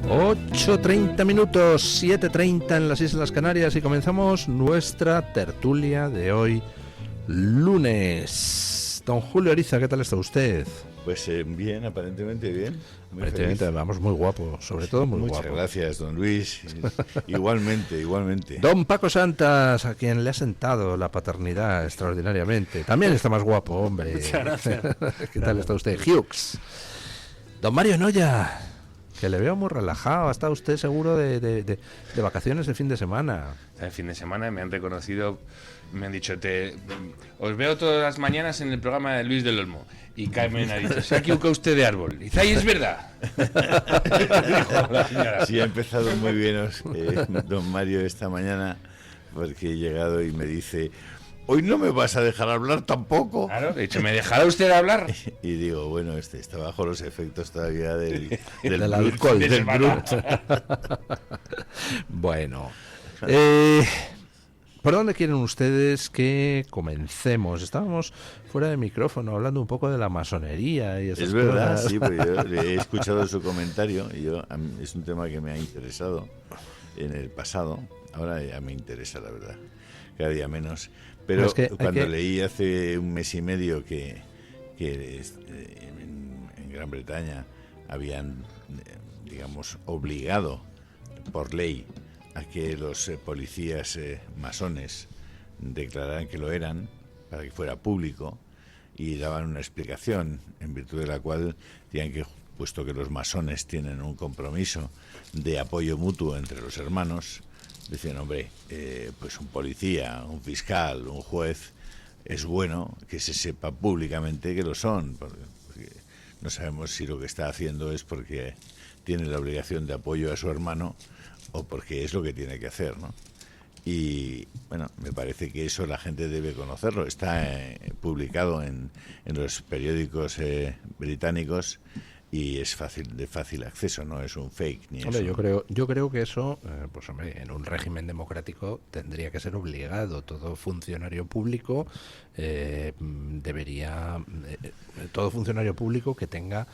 8:30 minutos, 7:30 en las Islas Canarias y comenzamos nuestra tertulia de hoy, lunes. Don Julio Ariza, ¿qué tal está usted? Pues bien, aparentemente bien. Aparentemente vamos muy guapo, sobre todo muy guapo. Muchas gracias, don Luis. Igualmente, igualmente. Don Paco Santas, a quien le ha sentado la paternidad extraordinariamente. También está más guapo, hombre. Muchas gracias. ¿Qué tal está usted? Hughes. Don Mario Noya, que le veo muy relajado. Ha estado usted seguro de vacaciones el fin de semana. El fin de semana me han reconocido, me han dicho, os veo todas las mañanas en el programa de Luis del Olmo. Y Carmen ha dicho, se ha equivocado usted de árbol. Y dice, ¡ay, es verdad! Dijo la señora. Sí, ha empezado muy bien don Mario esta mañana, porque he llegado y me dice, ¿hoy no me vas a dejar hablar tampoco? Claro, de hecho, ¿me dejará usted hablar? Y digo, bueno, está bajo los efectos todavía del alcohol. Del brut. Bueno, ¿por dónde quieren ustedes que comencemos? Estábamos fuera de micrófono hablando un poco de la masonería y esas Es verdad, cosas. sí, porque yo le he escuchado su comentario y es un tema que me ha interesado en el pasado. Ahora ya me interesa, la verdad, cada día menos. Pero es que cuando leí hace un mes y medio que en Gran Bretaña habían, digamos, obligado por ley a que los policías masones declararan que lo eran para que fuera público, y daban una explicación en virtud de la cual decían que, puesto que los masones tienen un compromiso de apoyo mutuo entre los hermanos, decían, hombre, pues un policía, un fiscal, un juez, es bueno que se sepa públicamente que lo son, porque no sabemos si lo que está haciendo es porque tiene la obligación de apoyo a su hermano o porque es lo que tiene que hacer, ¿no? Y bueno, me parece que eso la gente debe conocerlo. Está publicado en los periódicos británicos y es de fácil acceso, no es un fake ni hombre, eso. yo creo que eso, pues hombre, en un régimen democrático tendría que ser obligado. Todo funcionario público todo funcionario público que tenga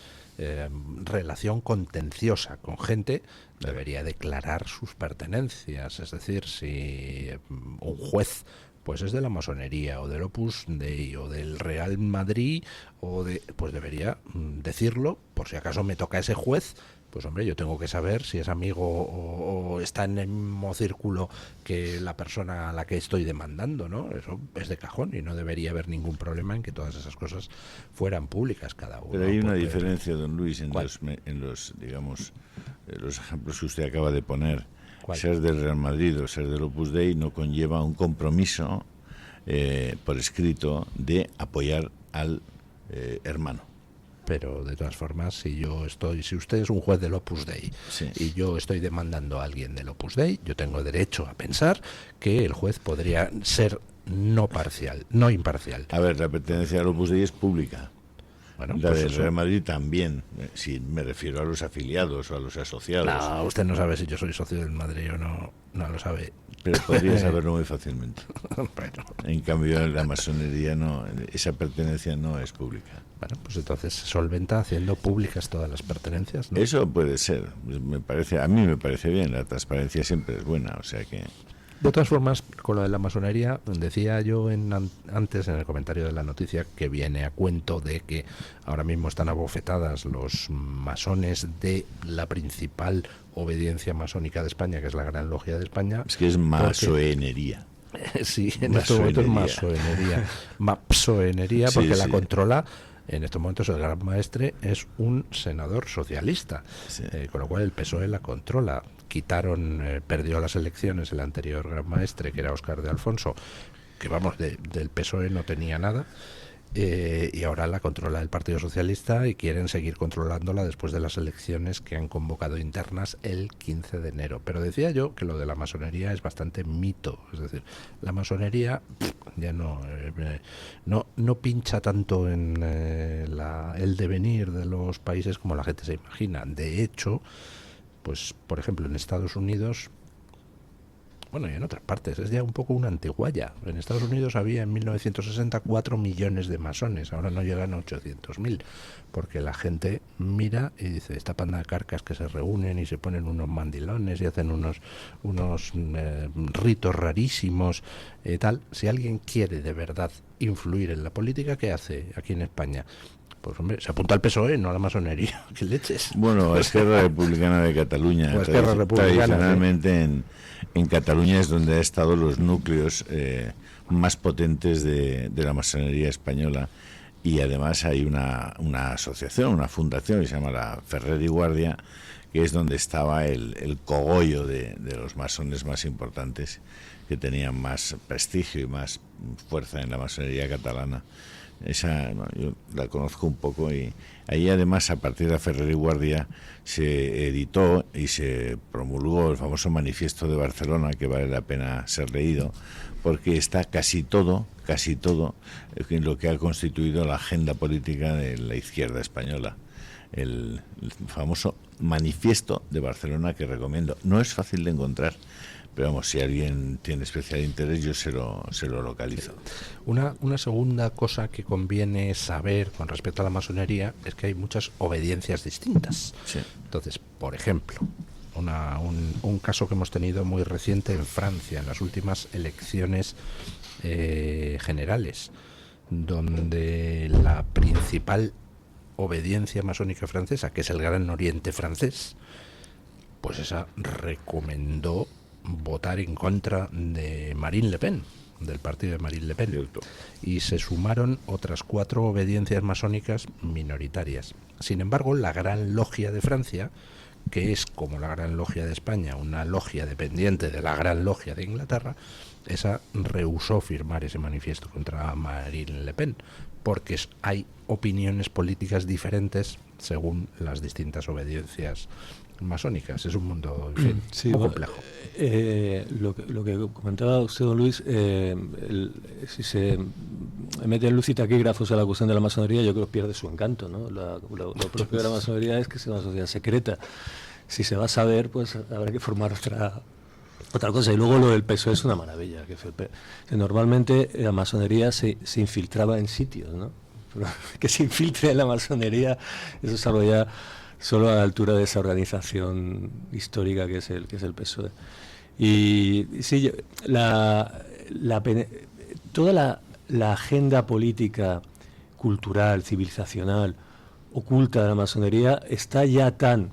relación contenciosa con gente debería declarar sus pertenencias. Es decir, si un juez pues es de la masonería o del Opus Dei o del Real Madrid pues debería decirlo, por si acaso me toca ese juez. Pues hombre, yo tengo que saber si es amigo o está en el mismo círculo que la persona a la que estoy demandando, ¿no? Eso es de cajón y no debería haber ningún problema en que todas esas cosas fueran públicas cada uno. Pero hay una diferencia, don Luis, en los digamos, los ejemplos que usted acaba de poner. ¿Cuál? Ser del Real Madrid o ser del Opus Dei no conlleva un compromiso por escrito de apoyar al hermano. Pero de todas formas, si usted es un juez del Opus Dei, sí, y yo estoy demandando a alguien del Opus Dei, yo tengo derecho a pensar que el juez podría ser no parcial, no imparcial. A ver, la pertenencia al Opus Dei es pública. Bueno, la pues del Real Madrid también, si me refiero a los afiliados o a los asociados. No, usted no sabe si yo soy socio del Madrid o no lo sabe. Pero podría saberlo muy fácilmente. Bueno. En cambio, la masonería no, esa pertenencia no es pública. Bueno, pues entonces se solventa haciendo públicas todas las pertenencias, ¿no? Eso puede ser. A mí me parece bien. La transparencia siempre es buena, o sea que. De todas formas, con lo de la masonería, decía yo antes en el comentario de la noticia que viene a cuento de que ahora mismo están abofetadas los masones de la principal obediencia masónica de España, que es la Gran Logia de España. Es que es masonería. Sí, en estos momentos es masonería. Mapsoenería, Sí, porque sí. la controla. En estos momentos el gran maestre es un senador socialista, Sí. Con lo cual el PSOE la controla. Perdió las elecciones el anterior gran maestre, que era Óscar de Alfonso, que vamos, del PSOE no tenía nada, y ahora la controla el Partido Socialista y quieren seguir controlándola después de las elecciones que han convocado internas el 15 de enero. Pero decía yo que lo de la masonería es bastante mito, es decir, la masonería ya no pincha tanto en el devenir de los países como la gente se imagina. De hecho, pues por ejemplo en Estados Unidos bueno, y en otras partes, es ya un poco una antigualla. En Estados Unidos había en 1960 4 millones de masones, ahora no llegan a 800.000, porque la gente mira y dice, esta panda de carcas que se reúnen y se ponen unos mandilones y hacen unos ritos rarísimos, tal. Si alguien quiere de verdad influir en la política, ¿qué hace aquí en España? Pues hombre, se apunta al PSOE, no a la masonería. ¿Qué leches? Bueno, Esquerra Republicana de Cataluña. Tradicionalmente en Cataluña es donde han estado los núcleos más potentes de la masonería española, y además hay una asociación, una fundación que se llama la Ferrer i Guàrdia, que es donde estaba el cogollo de los masones más importantes, que tenían más prestigio y más fuerza en la masonería catalana. Esa, no, yo la conozco un poco, y ahí además, a partir de la Ferrer i Guàrdia, se editó y se promulgó el famoso Manifiesto de Barcelona, que vale la pena ser leído, porque está casi todo en lo que ha constituido la agenda política de la izquierda española. El famoso Manifiesto de Barcelona, que recomiendo. No es fácil de encontrar, pero vamos, si alguien tiene especial interés, yo se lo localizo. Una segunda cosa que conviene saber con respecto a la masonería es que hay muchas obediencias distintas. Sí. Entonces, por ejemplo, un caso que hemos tenido muy reciente en Francia, en las últimas elecciones generales, donde la principal obediencia masónica francesa, que es el Gran Oriente francés, pues esa recomendó votar en contra de Marine Le Pen, del partido de Marine Le Pen. Cierto. Y se sumaron otras 4 obediencias masónicas minoritarias. Sin embargo, la Gran Logia de Francia, que es como la Gran Logia de España, una logia dependiente de la Gran Logia de Inglaterra, esa rehusó firmar ese manifiesto contra Marine Le Pen, porque hay opiniones políticas diferentes según las distintas obediencias masónicas. Es un mundo, en fin, sí, muy complejo. Lo que comentaba usted, don Luis, si se mete en luz y taquígrafos a la cuestión de la masonería, yo creo que pierde su encanto, ¿no? Lo propio de la masonería es que es una sociedad secreta. Si se va a saber, pues habrá que formar otra cosa. Y luego lo del PSOE es una maravilla. Normalmente la masonería se infiltraba en sitios, ¿no? Pero que se infiltre en la masonería, eso es algo ya solo a la altura de esa organización histórica que es el PSOE. Y sí, toda la agenda política, cultural, civilizacional, oculta de la masonería está ya tan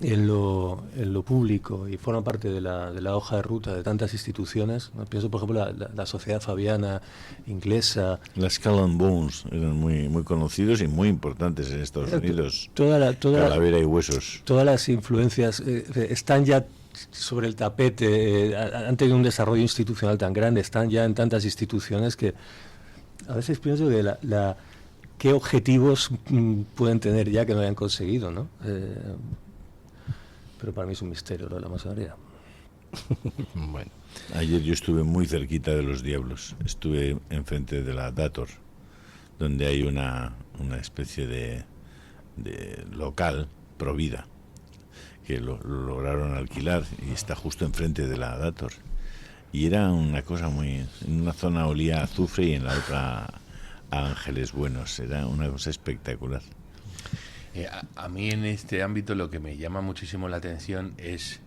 en lo público y forma parte de la hoja de ruta de tantas instituciones, ¿no? Pienso, por ejemplo, la Sociedad Fabiana inglesa. Las Skull and Bones eran muy conocidos y muy importantes en Estados Unidos. Calavera y huesos. Todas las influencias están ya sobre el tapete, han tenido un desarrollo institucional tan grande, están ya en tantas instituciones que a veces pienso que qué objetivos pueden tener ya que no hayan conseguido, ¿no? Pero para mí es un misterio lo de la masonería. Bueno. Ayer yo estuve muy cerquita de los diablos. Estuve enfrente de la Dator, donde hay una especie de local provida que lo lograron alquilar y está justo enfrente de la Dator. Y era una cosa en una zona olía a azufre y en la otra a ángeles buenos. Era una cosa espectacular. A mí en este ámbito lo que me llama muchísimo la atención es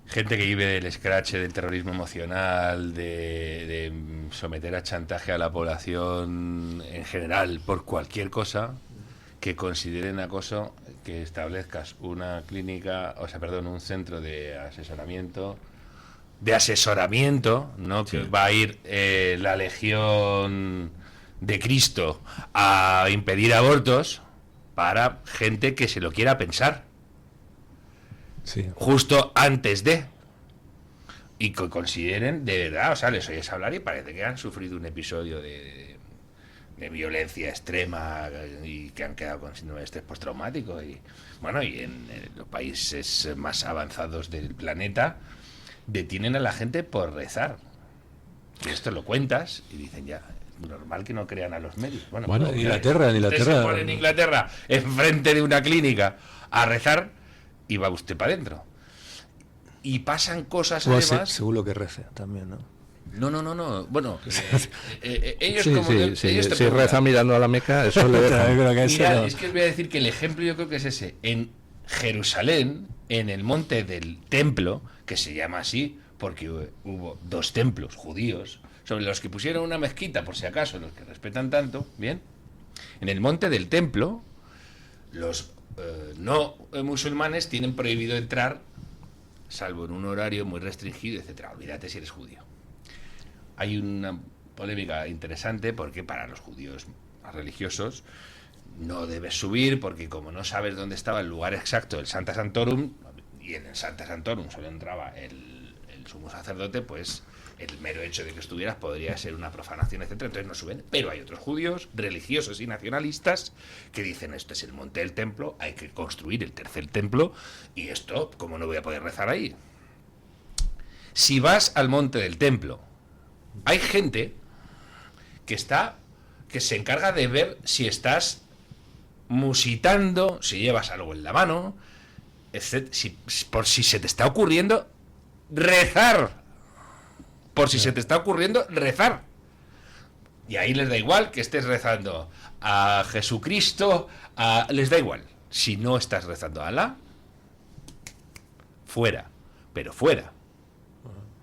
gente que vive del escrache, del terrorismo emocional, de someter a chantaje a la población en general por cualquier cosa, que consideren acoso que establezcas una clínica, un centro de asesoramiento, ¿no? Sí. Que va a ir la Legión de Cristo a impedir abortos para gente que se lo quiera pensar. Sí. Justo antes de. Y que consideren, de verdad, les oyes hablar y parece que han sufrido un episodio de violencia extrema y que han quedado con síndrome de estrés postraumático. Y bueno, y en los países más avanzados del planeta detienen a la gente por rezar. Y esto lo cuentas y dicen ya, normal que no crean a los medios. Bueno, en Inglaterra. Usted se pone en Inglaterra enfrente de una clínica a rezar y va usted para adentro. y pasan cosas O además... según lo que rece también, ¿no? No. Bueno, ellos Sí, como... sí, ellos sí, te si preguntan, reza mirando a la Meca, eso le deja. mira, es que os voy a decir que el ejemplo yo creo que es ese. En Jerusalén, en el monte del templo, que se llama así porque hubo 2 templos judíos sobre los que pusieron una mezquita, por si acaso, los que respetan tanto, bien. En el monte del templo, los no musulmanes tienen prohibido entrar, salvo en un horario muy restringido, etcétera. Olvídate si eres judío. Hay una polémica interesante porque para los judíos religiosos no debes subir porque como no sabes dónde estaba el lugar exacto del Sancta Sanctorum, y en el Sancta Sanctorum solo entraba el sumo sacerdote, pues el mero hecho de que estuvieras podría ser una profanación, etcétera. Entonces no suben. Pero hay otros judíos religiosos y nacionalistas que dicen: esto es el monte del templo, hay que construir el 3er templo, y esto, ¿cómo no voy a poder rezar ahí? Si vas al monte del templo, hay gente que se encarga de ver si estás musitando, si llevas algo en la mano, etc. Por si se te está ocurriendo rezar. Por si se te está ocurriendo rezar. Y ahí les da igual que estés rezando a Jesucristo, les da igual. Si no estás rezando a Alá, fuera. Pero fuera.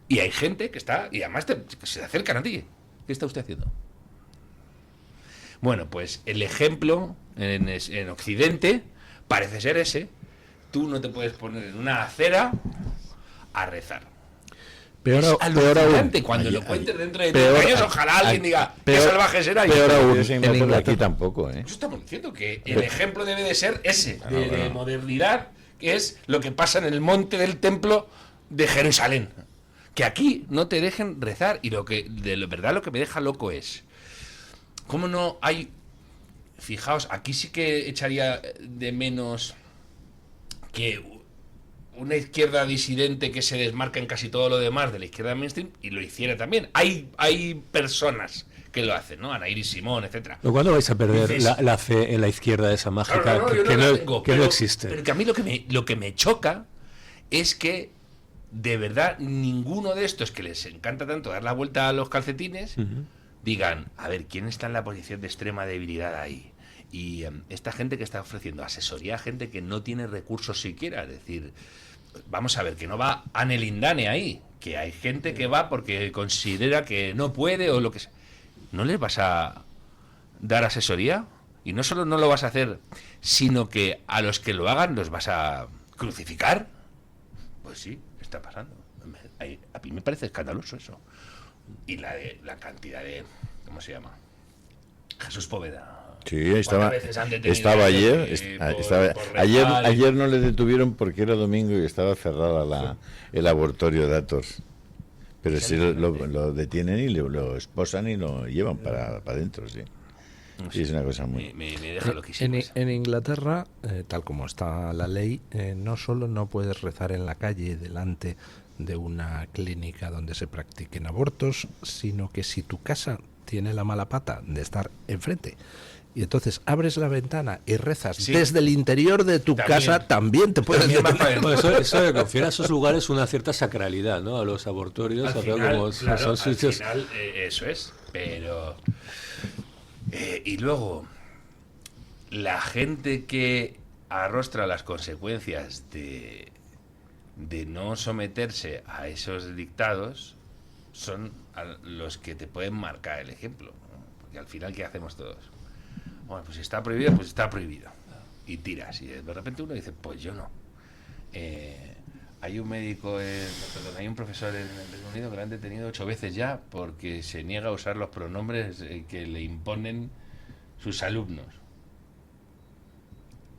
Y hay gente que está, y además que se acercan a ti. ¿Qué está usted haciendo? Bueno, pues el ejemplo en Occidente parece ser ese. Tú no te puedes poner en una acera a rezar. Peor, es alucinante aún, cuando lo cuentes dentro de 30 años. Ojalá alguien diga qué salvajes era. Peor aún, En aquí tampoco, ¿eh? Eso estamos diciendo que el ejemplo debe de ser ese, de modernidad, que es lo que pasa en el monte del templo de Jerusalén. Que aquí no te dejen rezar. Y de verdad lo que me deja loco es cómo no hay... Fijaos, aquí sí que echaría de menos que una izquierda disidente que se desmarca en casi todo lo demás de la izquierda mainstream y lo hiciera también. Hay personas que lo hacen, ¿no? Ana Iris Simón, etcétera. ¿Cuándo vais a perder la fe en la izquierda esa mágica que no existe? Pero que a mí lo que me choca es que de verdad ninguno de estos que les encanta tanto dar la vuelta a los calcetines digan: a ver, ¿quién está en la posición de extrema debilidad ahí? Y esta gente que está ofreciendo asesoría a gente que no tiene recursos siquiera, es decir, vamos a ver, que no va Anne Lindane ahí, que hay gente que va porque considera que no puede o lo que sea. ¿No les vas a dar asesoría? Y no solo no lo vas a hacer, sino que a los que lo hagan los vas a crucificar. Pues sí, está pasando. A mí me parece escandaloso eso. Y la cantidad de... ¿Cómo se llama? Jesús Poveda. Sí, estaba ayer. Ayer no le detuvieron porque era domingo y estaba cerrada el laboratorio de datos. Pero sí lo detienen y lo esposan y lo llevan para adentro, sí. No sé, sí, es una cosa muy... Me deja loquísimo. En Inglaterra, tal como está la ley, no solo no puedes rezar en la calle delante de una clínica donde se practiquen abortos, sino que si tu casa tiene la mala pata de estar enfrente y entonces abres la ventana y rezas desde el interior de tu casa, también te puedes detener. Pues eso le confiere a esos lugares una cierta sacralidad, ¿no? A los abortorios, al final, como claro, son sitios... al final, eso es, pero y luego la gente que arrostra las consecuencias de no someterse a esos dictados son los que te pueden marcar el ejemplo, ¿no? Porque al final, ¿qué hacemos todos? Bueno, pues si está prohibido, pues está prohibido. Y tiras. Y de repente uno dice: pues yo no. Hay un médico, hay un profesor en el Reino Unido que lo han detenido 8 veces ya porque se niega a usar los pronombres que le imponen sus alumnos.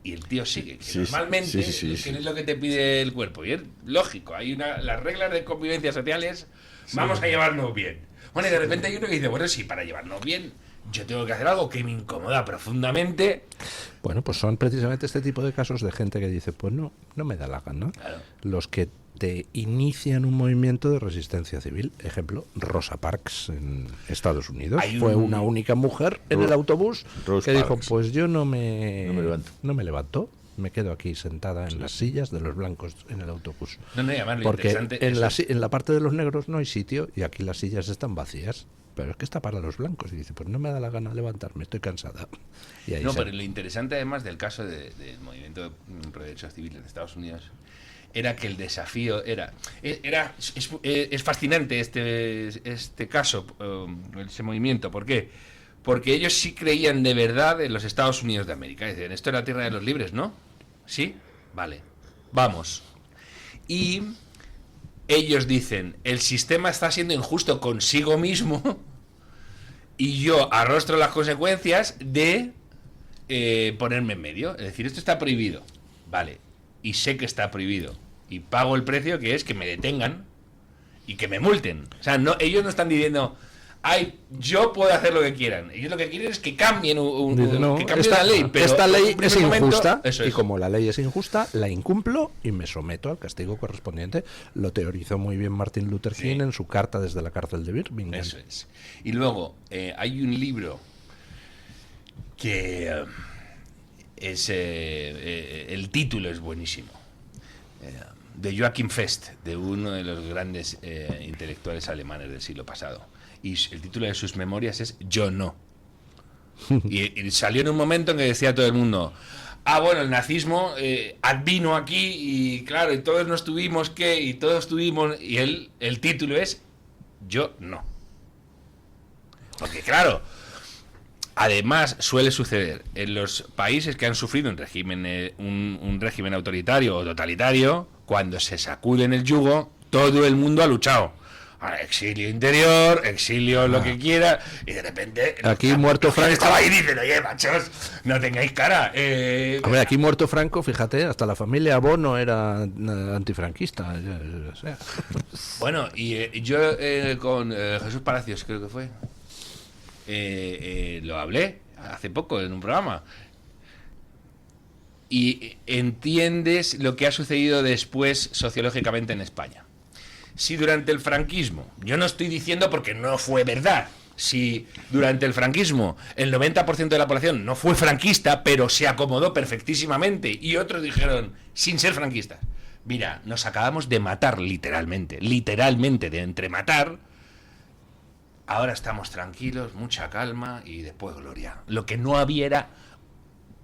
Y el tío sigue. Que normalmente es lo que te pide el cuerpo. Y es lógico. Hay las reglas de convivencia sociales. Vamos a llevarnos bien. Bueno, y de repente hay uno que dice: bueno, sí, para llevarnos bien yo tengo que hacer algo que me incomoda profundamente. Bueno, pues son precisamente este tipo de casos de gente que dice: pues no me da la gana. Claro. Los que te inician un movimiento de resistencia civil. Ejemplo, Rosa Parks en Estados Unidos. Fue una única mujer en el autobús que dijo: pues yo no me levanto. me quedo aquí sentada en las sillas de los blancos en el autobús. No, y además lo Porque interesante en la parte de los negros no hay sitio y aquí las sillas están vacías. Pero es que está para los blancos. Y dice, pues no me da la gana levantarme, estoy cansada. Y ahí pero lo interesante además del caso del movimiento pro derechos civiles en Estados Unidos era que el desafío es fascinante este caso, ese movimiento. ¿Por qué? Porque ellos sí creían de verdad en los Estados Unidos de América. Dicen, esto es la tierra de los libres, ¿no? ¿Sí? Vale, vamos. Y ellos dicen, el sistema está siendo injusto consigo mismo y yo arrostro las consecuencias de ponerme en medio. Es decir, esto está prohibido. Vale, y sé que está prohibido. Y pago el precio, que es que me detengan y que me multen. O sea, no, ellos no están diciendo, ay, yo puedo hacer lo que quieran. Ellos lo que quieren es que cambien, que cambie la ley. Pero esta ley es injusta, momento, y como la ley es injusta, la incumplo y me someto al castigo correspondiente. Lo teorizó muy bien Martin Luther King en su carta desde la cárcel de Birmingham. Eso es. Y luego, hay un libro que el título es buenísimo. De Joachim Fest, de uno de los grandes intelectuales alemanes del siglo pasado. Y el título de sus memorias es Yo no. Y salió en un momento en que decía todo el mundo, bueno, el nazismo advino aquí y claro, y todos nos tuvimos que, y todos tuvimos, y el título es Yo no. Porque claro, además suele suceder en los países que han sufrido un régimen autoritario o totalitario, cuando se sacuden el yugo, todo el mundo ha luchado. Exilio interior, exilio lo que quiera, y de repente aquí muerto Franco estaba ahí y dicen, oye, machos, no tengáis cara. Hombre, aquí muerto Franco, fíjate, hasta la familia Bono era antifranquista. O sea. Bueno, y yo con Jesús Palacios, creo que fue, lo hablé hace poco en un programa. Y entiendes lo que ha sucedido después sociológicamente en España. Si durante el franquismo, yo no estoy diciendo porque no fue verdad, si durante el franquismo el 90% de la población no fue franquista, pero se acomodó perfectísimamente, y otros dijeron, sin ser franquistas, mira, nos acabamos de matar literalmente, de entrematar, ahora estamos tranquilos, mucha calma y después gloria. Lo que no había era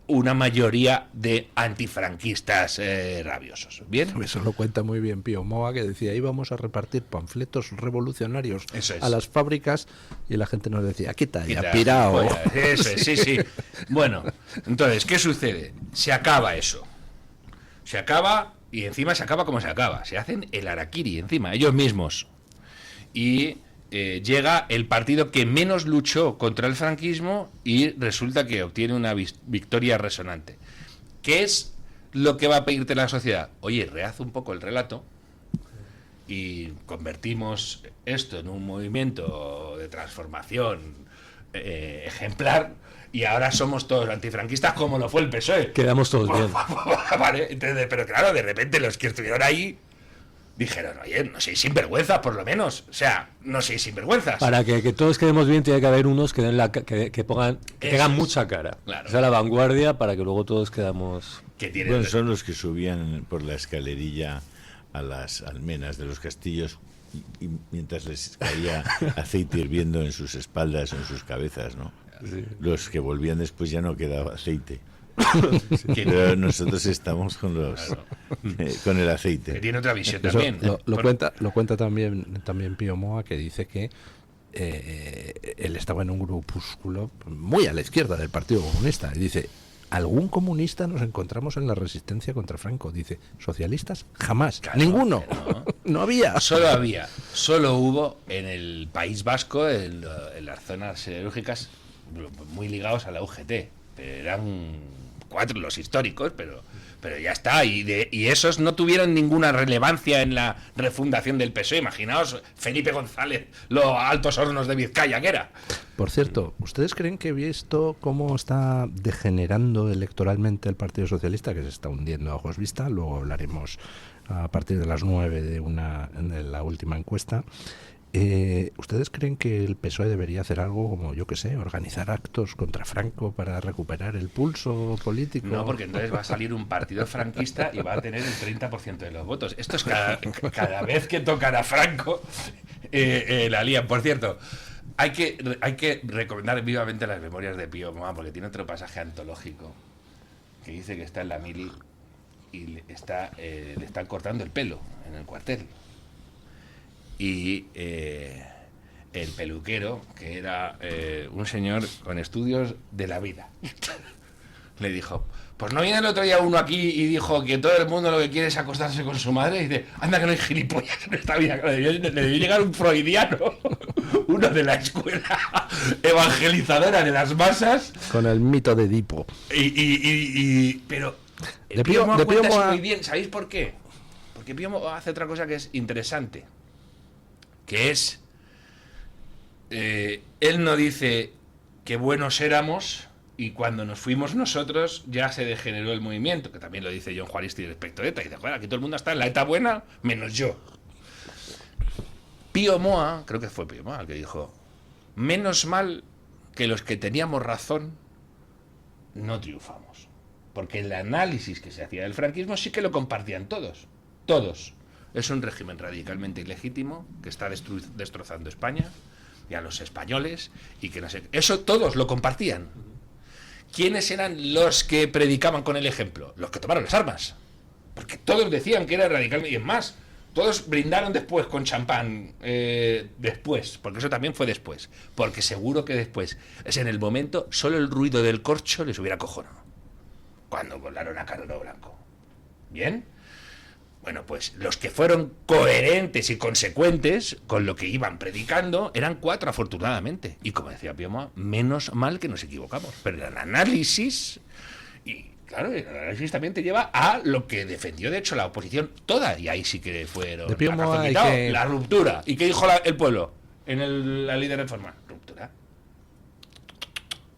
una mayoría de antifranquistas rabiosos. ¿Bien? Eso lo cuenta muy bien Pío Moa, que decía, íbamos a repartir panfletos revolucionarios a las fábricas y la gente nos decía, quita ya, pirao. Eso es, sí. Bueno, entonces, ¿qué sucede? Se acaba eso. Se acaba y encima se acaba como se acaba. Se hacen el harakiri encima, ellos mismos. Y llega el partido que menos luchó contra el franquismo y resulta que obtiene una victoria resonante. ¿Qué es lo que va a pedirte la sociedad? Oye, rehaz un poco el relato y convertimos esto en un movimiento de transformación ejemplar y ahora somos todos antifranquistas como lo fue el PSOE. Quedamos todos bien. Vale, entonces, pero claro, de repente los que estuvieron ahí dijeron, oye, no seáis sinvergüenzas, por lo menos. O sea, no seáis sinvergüenzas. Para que todos quedemos bien, tiene que haber unos que den que pongan, que tengan mucha cara. Claro. O sea, la vanguardia para que luego todos quedamos. Bueno, son los que subían por la escalerilla a las almenas de los castillos y mientras les caía aceite hirviendo en sus espaldas o en sus cabezas, ¿no? Sí. Los que volvían después ya no quedaba aceite. Pero nosotros estamos con con el aceite. Que tiene otra visión eso también. Lo cuenta también Pío Moa, que dice que él estaba en un grupúsculo muy a la izquierda del Partido Comunista y dice, algún comunista nos encontramos en la resistencia contra Franco. Dice, socialistas jamás, claro, ninguno. No había. Solo hubo en el País Vasco, en las zonas siderúrgicas muy ligados a la UGT. Eran 4 los históricos, pero ya está, y esos no tuvieron ninguna relevancia en la refundación del PSOE. Imaginaos Felipe González, los Altos Hornos de Vizcaya que era. Por cierto, ¿ustedes creen que visto cómo está degenerando electoralmente el Partido Socialista, que se está hundiendo a ojos vista? Luego hablaremos a partir de las 9 de la última encuesta. ¿Ustedes creen que el PSOE debería hacer algo como, yo qué sé, organizar actos contra Franco para recuperar el pulso político? No, porque entonces va a salir un partido franquista y va a tener el 30% de los votos. Esto es cada vez que tocan a Franco, la lían. Por cierto, hay que recomendar vivamente las memorias de Pío Moa, porque tiene otro pasaje antológico que dice que está en la mili y le están cortando el pelo en el cuartel. Y el peluquero, que era un señor con estudios de la vida, le dijo: pues no viene el otro día uno aquí y dijo que todo el mundo lo que quiere es acostarse con su madre. Y dice: anda, que no hay gilipollas en esta vida. Le debió llegar un freudiano, uno de la escuela evangelizadora de las masas, con el mito de Edipo. Pero de Pío Moa cuenta eso Moa... muy bien. ¿Sabéis por qué? Porque Pío Moa hace otra cosa que es interesante, que es él no dice que buenos éramos y cuando nos fuimos nosotros ya se degeneró el movimiento, que también lo dice John Juaristi respecto de ETA, y dice: joder, aquí todo el mundo está en la ETA buena menos yo. Pío Moa, creo que fue Pío Moa el que dijo: menos mal que los que teníamos razón no triunfamos, porque el análisis que se hacía del franquismo sí que lo compartían todos. Es un régimen radicalmente ilegítimo que está destrozando España y a los españoles, y que no sé, eso todos lo compartían. ¿Quiénes eran los que predicaban con el ejemplo? Los que tomaron las armas, porque todos decían que era radicalmente, y es más, todos brindaron después con champán, después, porque eso también fue después, porque seguro que después, es en el momento, solo el ruido del corcho les hubiera cojonado cuando volaron a Carolo Blanco. ¿Bien? Bueno, pues los que fueron coherentes y consecuentes con lo que iban predicando eran 4, afortunadamente. Y como decía Pío Moa, menos mal que nos equivocamos. Pero el análisis, y claro, el análisis también te lleva a lo que defendió, de hecho, la oposición toda. Y ahí sí que fueron de Pío Moa la ruptura. ¿Y qué dijo el pueblo en la ley de reforma? Ruptura.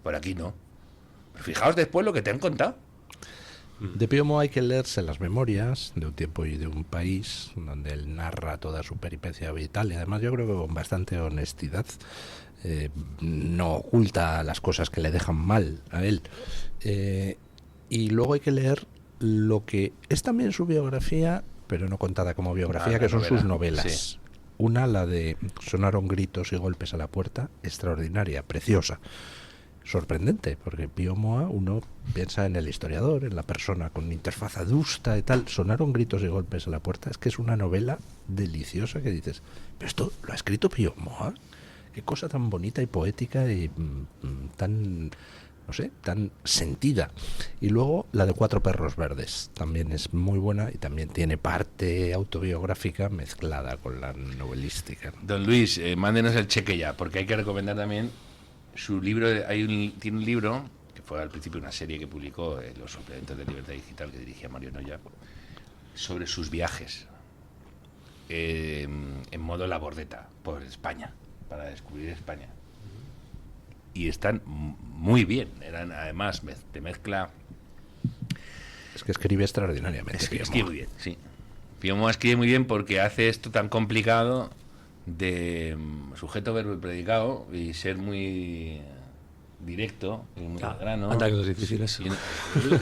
Por aquí no. Pero fijaos después lo que te han contado. De Pío Moa hay que leerse las memorias de un tiempo y de un país, donde él narra toda su peripecia vital, y además yo creo que con bastante honestidad. No oculta las cosas que le dejan mal a él. Y luego hay que leer lo que es también su biografía, pero no contada como biografía, que son sus novelas. Sí. Una, la de Sonaron gritos y golpes a la puerta, extraordinaria, preciosa. Sorprendente, porque Pío Moa, uno piensa en el historiador, en la persona con interfaz adusta y tal. Sonaron gritos y golpes a la puerta, es que es una novela deliciosa que dices: pero esto lo ha escrito Pío Moa, qué cosa tan bonita y poética y tan, no sé, tan sentida. Y luego la de Cuatro perros verdes, también es muy buena y también tiene parte autobiográfica mezclada con la novelística. Don Luis, mándenos el cheque ya, porque hay que recomendar también su libro. Tiene un libro que fue al principio una serie que publicó en los suplementos de Libertad Digital, que dirigía Mario Noya, sobre sus viajes en modo labordeta por España, para descubrir España. Y están muy bien. Eran, además, te mezcla. Es que escribe extraordinariamente. Escribe muy bien, sí. Pío Moa escribe muy bien porque hace esto tan complicado de sujeto, verbo y predicado, y ser muy directo y muy al grano. Anda, que es difícil eso.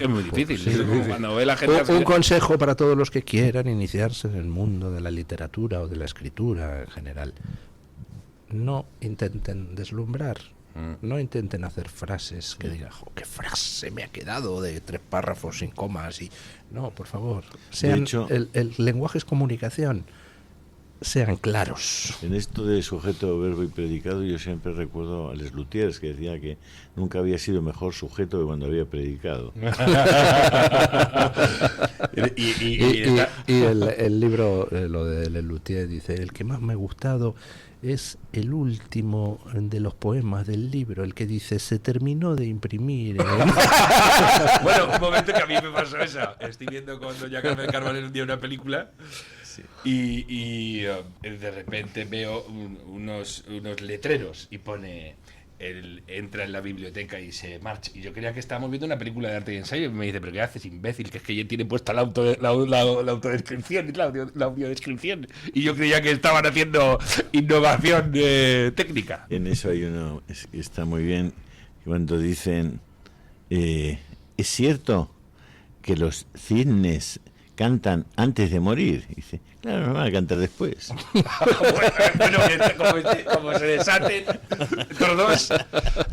Es muy difícil. Sí, cuando ve la gente un consejo para todos los que quieran iniciarse en el mundo de la literatura o de la escritura en general: no intenten deslumbrar, no intenten hacer frases que digan: qué frase me ha quedado de 3 párrafos sin comas. Y no, por favor, sean, de hecho, el lenguaje es comunicación. Sean claros. En esto de sujeto, verbo y predicado, yo siempre recuerdo a Les Luthiers, que decía que nunca había sido mejor sujeto que cuando había predicado. y el libro, lo de Les Luthiers, dice: el que más me ha gustado es el último de los poemas del libro, el que dice: se terminó de imprimir. Bueno, un momento que a mí me pasó eso. Estoy viendo con doña Carmen Carbonell un día una película. Sí. Y de repente veo unos letreros y pone: él entra en la biblioteca y se marcha. Y yo creía que estábamos viendo una película de arte y ensayo. Y me dice, ¿pero qué haces, imbécil? Que es que ya tiene puesta la autodescripción y la audiodescripción. Y yo creía que estaban haciendo innovación técnica. En eso hay uno, está muy bien, cuando dicen, es cierto que los cisnes cantan antes de morir. Y dice, claro, no van a cantar después. Bueno, como se desaten estos dos.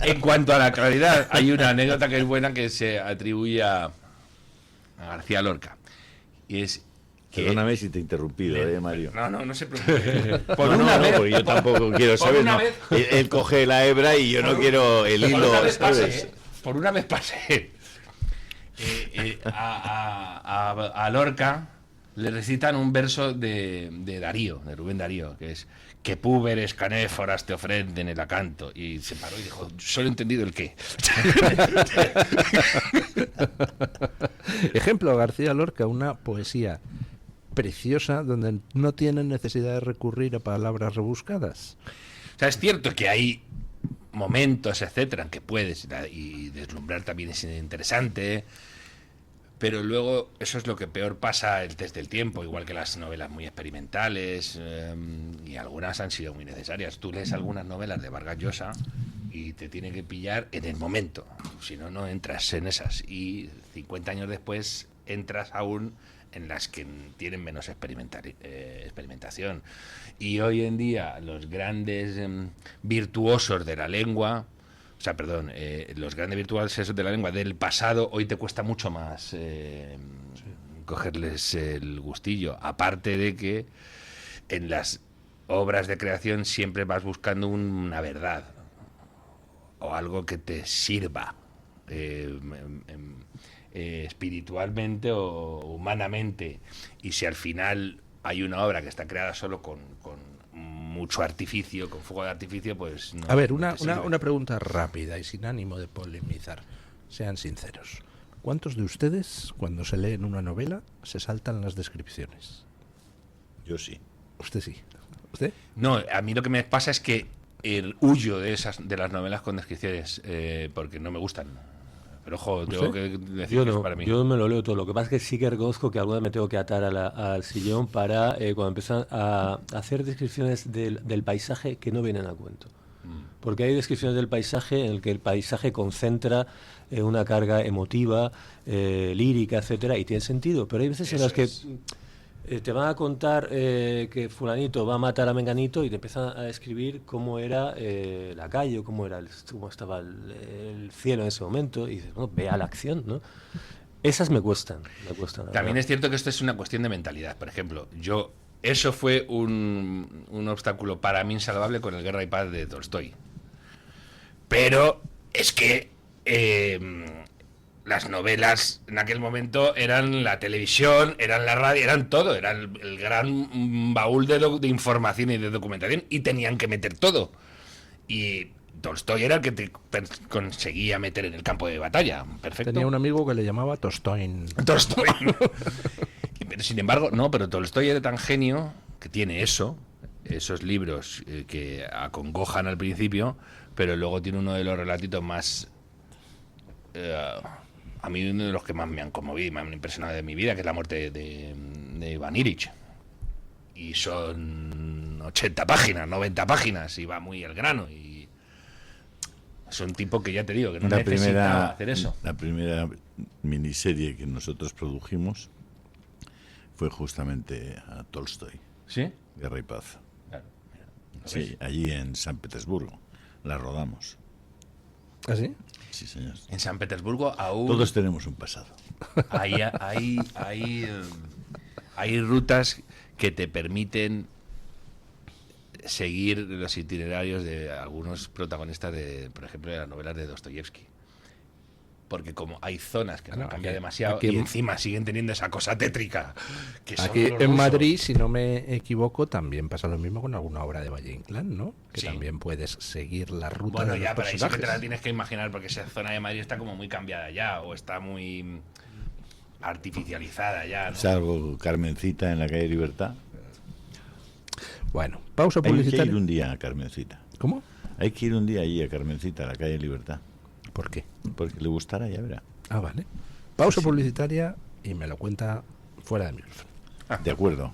En cuanto a la claridad, hay una anécdota que es buena que se atribuye a García Lorca. Y es que... Perdóname si te he interrumpido, Mario. No se preocupe. Porque yo tampoco quiero saber. No. Él coge la hebra y yo no quiero el hilo. Por una vez pasé. A Lorca le recitan un verso de Darío, de Rubén Darío, que es que púberes canéforas te ofrenden el acanto. Y se paró y dijo, solo he entendido el qué. Ejemplo, García Lorca, una poesía preciosa donde no tienen necesidad de recurrir a palabras rebuscadas. O sea, es cierto que hay momentos, etcétera, en que puedes, y deslumbrar también es interesante, pero luego eso es lo que peor pasa el test del tiempo, igual que las novelas muy experimentales, y algunas han sido muy necesarias. Tú lees algunas novelas de Vargas Llosa y te tiene que pillar en el momento, si no, no entras en esas, y 50 años después entras aún en las que tienen menos experimentación. Y hoy en día los grandes virtuosos de la lengua, los grandes virtuosos de la lengua del pasado, hoy te cuesta mucho más cogerles el gustillo. Aparte de que en las obras de creación siempre vas buscando una verdad o algo que te sirva espiritualmente o humanamente, y si al final hay una obra que está creada solo con mucho artificio, con fuego de artificio, pues no. A ver, una pregunta rápida y sin ánimo de polemizar. Sean sinceros. ¿Cuántos de ustedes, cuando se leen una novela, se saltan las descripciones? Yo sí. ¿Usted sí? ¿Usted? No, a mí lo que me pasa es que huyo de las novelas con descripciones porque no me gustan. Pero ojo, tengo que decir que es para mí. Yo me lo leo todo. Lo que pasa es que sí que reconozco que alguna vez me tengo que atar al sillón para cuando empiezan a hacer descripciones del paisaje que no vienen a cuento. Porque hay descripciones del paisaje en el que el paisaje concentra una carga emotiva, lírica, etcétera, y tiene sentido. Pero hay veces en las que te van a contar que fulanito va a matar a menganito y te empiezan a describir cómo era la calle, o cómo estaba el cielo en ese momento, y dices, bueno, ve a la acción, ¿no? Esas me cuestan. También es cierto que esto es una cuestión de mentalidad. Por ejemplo, eso fue un obstáculo para mí insalvable con el Guerra y Paz de Tolstói. Pero es que las novelas en aquel momento eran la televisión, eran la radio, eran todo, era el gran baúl de información y de documentación, y tenían que meter todo. Y Tolstói era el que te conseguía meter en el campo de batalla. Perfecto. Tenía un amigo que le llamaba Tostoin. Pero sin embargo, pero Tolstói era tan genio que tiene esos libros que acongojan al principio, pero luego tiene uno de los relatitos más... a mí uno de los que más me han conmovido y me han impresionado de mi vida, que es la muerte de Ivan Illich. Y son 80 páginas, 90 páginas, y va muy al grano. Y es un tipo que ya te digo, que no necesita hacer eso. La primera miniserie que nosotros produjimos fue justamente a Tolstói. ¿Sí? Guerra y Paz. Claro. Sí, allí en San Petersburgo. La rodamos. ¿Ah, sí? Sí, señor. En San Petersburgo aún... Todos tenemos un pasado. Hay rutas que te permiten seguir los itinerarios de algunos protagonistas por ejemplo, de las novelas de Dostoyevsky. Porque como hay zonas que no cambian demasiado y encima siguen teniendo esa cosa tétrica. Que aquí en Madrid, si no me equivoco, también pasa lo mismo con alguna obra de Valle Inclán, ¿no? Que sí, también puedes seguir la ruta de los personajes. Pero ahí sí que te la tienes que imaginar, porque esa zona de Madrid está como muy cambiada ya, o está muy artificializada ya, ¿no? Salvo Carmencita en la calle Libertad. Bueno, pausa publicitaria. Hay que ir un día a Carmencita. ¿Cómo? Hay que ir un día allí a Carmencita, a la calle Libertad. ¿Por qué? Porque le gustará, ya verá. Ah, vale. Pausa publicitaria y me lo cuenta fuera de micrófono. De acuerdo.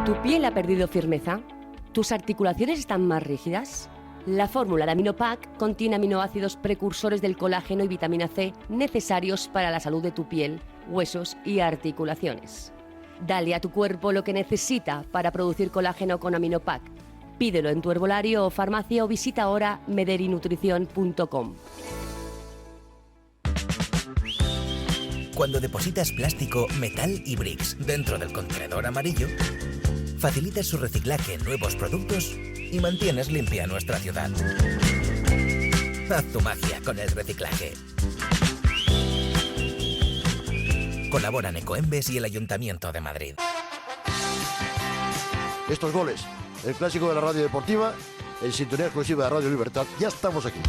¿Tu piel ha perdido firmeza? ¿Tus articulaciones están más rígidas? La fórmula de Aminopac contiene aminoácidos precursores del colágeno y vitamina C necesarios para la salud de tu piel, huesos y articulaciones. Dale a tu cuerpo lo que necesita para producir colágeno con Aminopac. Pídelo en tu herbolario o farmacia o visita ahora mederinutrición.com. Cuando depositas plástico, metal y bricks dentro del contenedor amarillo, facilitas su reciclaje en nuevos productos y mantienes limpia nuestra ciudad. Haz tu magia con el reciclaje. Colaboran Ecoembes y el Ayuntamiento de Madrid. Estos goles, el clásico de la radio deportiva, en sintonía exclusiva de Radio Libertad, ya estamos aquí.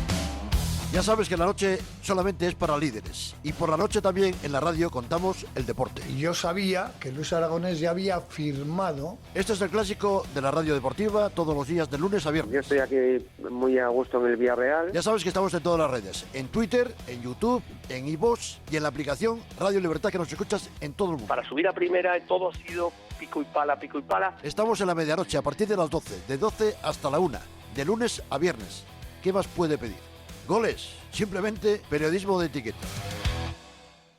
Ya sabes que la noche solamente es para líderes y por la noche también en la radio contamos el deporte. Y yo sabía que Luis Aragonés ya había firmado. Este es el clásico de la radio deportiva todos los días de lunes a viernes. Yo estoy aquí muy a gusto en el Villarreal. Ya sabes que estamos en todas las redes, en Twitter, en YouTube, en iVoox y en la aplicación Radio Libertad que nos escuchas en todo el mundo. Para subir a primera todo ha sido pico y pala, pico y pala. Estamos en la medianoche a partir de las 12, de 12 hasta la 1, de lunes a viernes. ¿Qué más puede pedir? Goles, simplemente periodismo de etiqueta.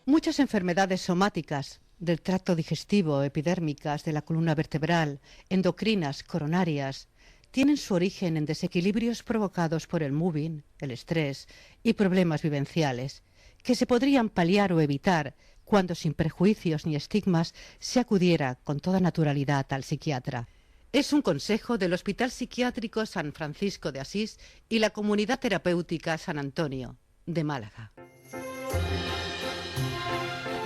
Muchas enfermedades somáticas del tracto digestivo, epidérmicas, de la columna vertebral, endocrinas, coronarias, tienen su origen en desequilibrios provocados por el moving, el estrés y problemas vivenciales, que se podrían paliar o evitar cuando sin prejuicios ni estigmas se acudiera con toda naturalidad al psiquiatra. Es un consejo del Hospital Psiquiátrico San Francisco de Asís y la Comunidad Terapéutica San Antonio, de Málaga.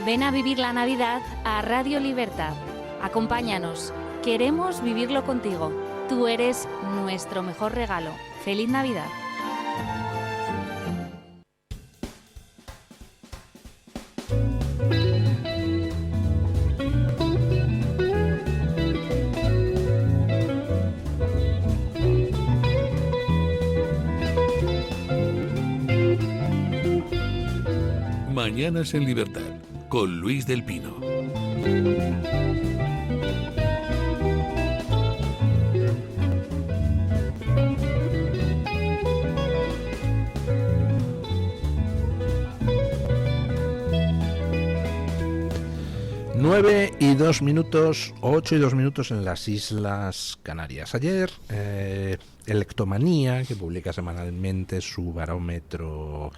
Ven a vivir la Navidad a Radio Libertad. Acompáñanos. Queremos vivirlo contigo. Tú eres nuestro mejor regalo. ¡Feliz Navidad! Mañanas en Libertad, con Luis del Pino. Nueve y 2 minutos, 8 y 2 minutos en las Islas Canarias. Ayer, Electomanía, que publica semanalmente su barómetro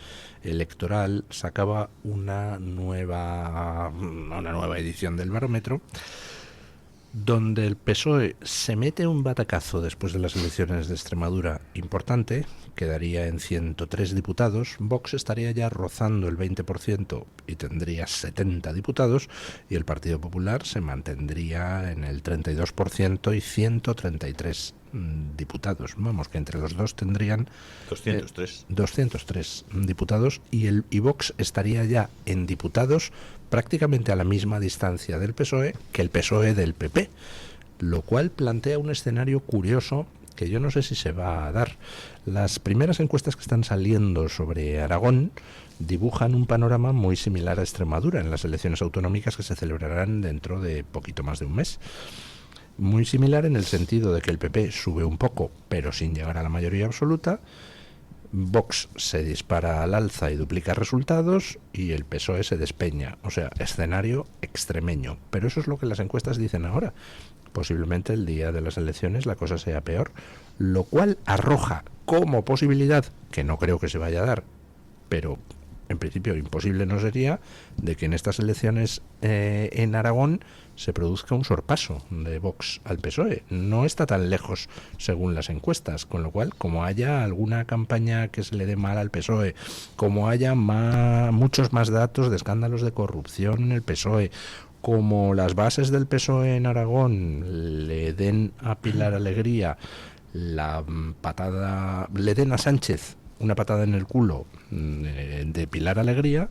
electoral, sacaba una nueva edición del barómetro, donde el PSOE se mete un batacazo después de las elecciones de Extremadura importante, quedaría en 103 diputados, Vox estaría ya rozando el 20% y tendría 70 diputados, y el Partido Popular se mantendría en el 32% y 133 diputados. Vamos, que entre los dos tendrían 203 diputados, y Vox estaría ya en diputados prácticamente a la misma distancia del PSOE que el PSOE del PP, lo cual plantea un escenario curioso que yo no sé si se va a dar. Las primeras encuestas que están saliendo sobre Aragón dibujan un panorama muy similar a Extremadura en las elecciones autonómicas que se celebrarán dentro de poquito más de un mes. Muy similar en el sentido de que el PP sube un poco, pero sin llegar a la mayoría absoluta. Vox se dispara al alza y duplica resultados, y el PSOE se despeña. O sea, escenario extremeño. Pero eso es lo que las encuestas dicen ahora. Posiblemente el día de las elecciones la cosa sea peor, lo cual arroja como posibilidad, que no creo que se vaya a dar, pero en principio imposible no sería, de que en estas elecciones en Aragón se produzca un sorpaso de Vox al PSOE. No está tan lejos según las encuestas, con lo cual, como haya alguna campaña que se le dé mal al PSOE, como haya muchos más datos de escándalos de corrupción en el PSOE, como las bases del PSOE en Aragón le den a Pilar Alegría la patada, le den a Sánchez una patada en el culo de Pilar Alegría,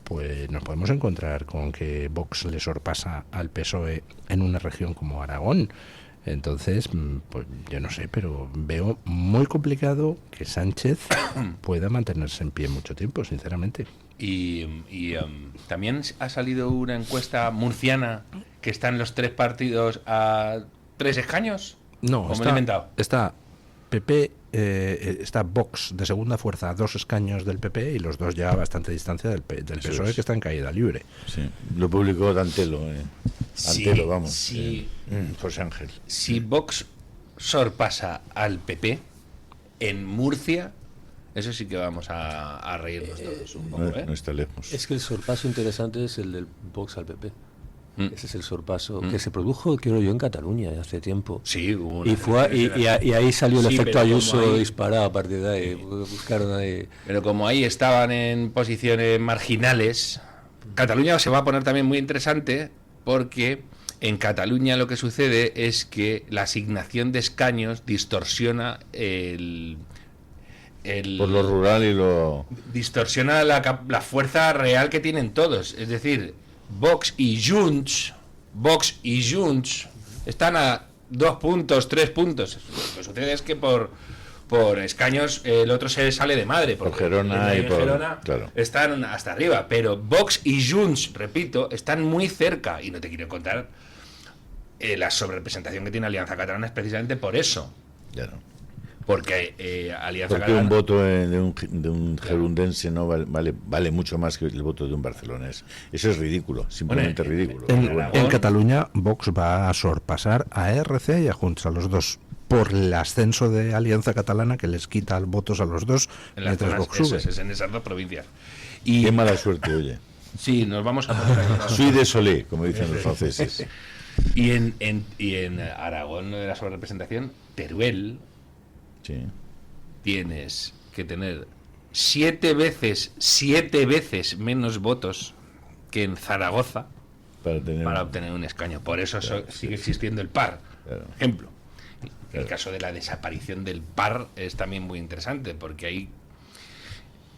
pues nos podemos encontrar con que Vox le sorpasa al PSOE en una región como Aragón. Entonces, pues yo no sé, pero veo muy complicado que Sánchez pueda mantenerse en pie mucho tiempo, sinceramente. Y también ha salido una encuesta murciana que están los 3 partidos a 3 escaños. No, está PP, está Vox de segunda fuerza a 2 escaños del PP y los dos ya a bastante distancia del PSOE, que está en caída libre. Sí, lo publicó Antelo. Antelo, vamos. Sí, José Ángel. Si Vox sorpasa al PP en Murcia, eso sí que vamos a reírnos todos un poco. No está lejos. Es que el sorpaso interesante es el del Vox al PP. Ese es el sorpaso que se produjo, creo yo, en Cataluña hace tiempo. Sí, hubo y ahí salió el efecto Ayuso disparado a partir de ahí. Buscaron ahí. Pero como ahí estaban en posiciones marginales, Cataluña se va a poner también muy interesante, porque en Cataluña lo que sucede es que la asignación de escaños distorsiona por lo rural y lo... distorsiona la fuerza real que tienen todos. Es decir, Vox y Junts están a 2 puntos, 3 puntos. Lo que sucede es que por escaños el otro se sale de madre, porque por Gerona y por Gerona claro, están hasta arriba, pero Vox y Junts, repito, están muy cerca, y no te quiero contar la sobrerepresentación que tiene Alianza Catalana es precisamente por eso. Claro. Porque Alianza porque Catalana, un voto de un gerundense no vale mucho más que el voto de un barcelonés. Eso es ridículo, simplemente ridículo. En Cataluña, Vox va a sorpasar a RC y a Junts, a los dos, por el ascenso de Alianza Catalana, que les quita votos a los dos mientras Vox sube. Es en esas 2 provincias. Y qué mala suerte, oye. Sí, nos vamos a poner Soy de Solé, como dicen los franceses. Y en Aragón, lo de la sobrerepresentación, Teruel, sí, tienes que tener 7 veces menos votos que en Zaragoza para obtener un escaño. Por eso sigue existiendo el PAR. Claro. Ejemplo. El caso de la desaparición del PAR es también muy interesante, porque ahí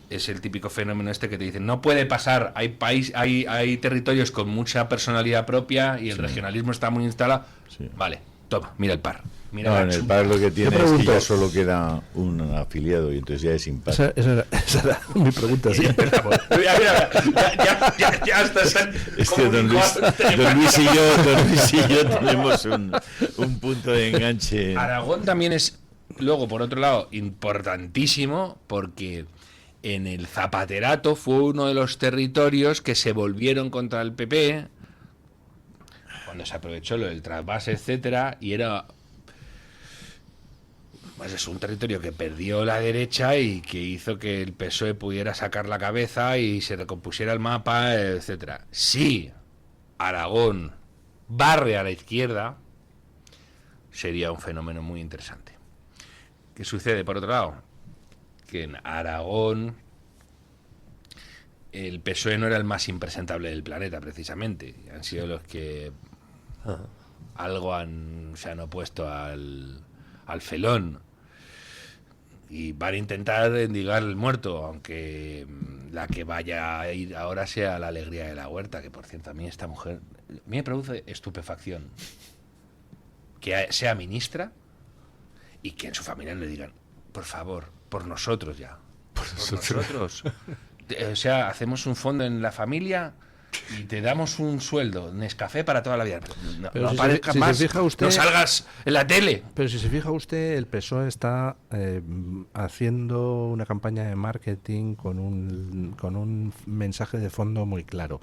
es el típico fenómeno que te dicen no puede pasar, hay territorios con mucha personalidad propia y el regionalismo está muy instalado. Vale, toma, mira el PAR. Mira, en el PAR lo que tiene es que ya solo queda un afiliado y entonces ya es impar. Esa era mi pregunta, sí. Ya estás. Es que don Luis y yo tenemos un punto de enganche. Aragón también es, luego, por otro lado, importantísimo, porque en el Zapaterato fue uno de los territorios que se volvieron contra el PP cuando se aprovechó lo del trasvase, etcétera, y era pues es un territorio que perdió la derecha y que hizo que el PSOE pudiera sacar la cabeza y se recompusiera el mapa, etcétera. Sí, Aragón barre a la izquierda, sería un fenómeno muy interesante. ¿Qué sucede, por otro lado? Que en Aragón el PSOE no era el más impresentable del planeta, precisamente. Han sido los que algo se han opuesto al felón y van a intentar endilgar el muerto, aunque la que vaya a ir ahora sea la Alegría de la Huerta, que por cierto a mí esta mujer me produce estupefacción que sea ministra y que en su familia le digan por favor, por nosotros ya, por nosotros. O sea, hacemos un fondo en la familia y te damos un sueldo, Nescafé para toda la vida. Pero no si aparezcas más, se fija usted, no salgas en la tele. Pero si se fija usted, el PSOE está haciendo una campaña de marketing con un mensaje de fondo muy claro.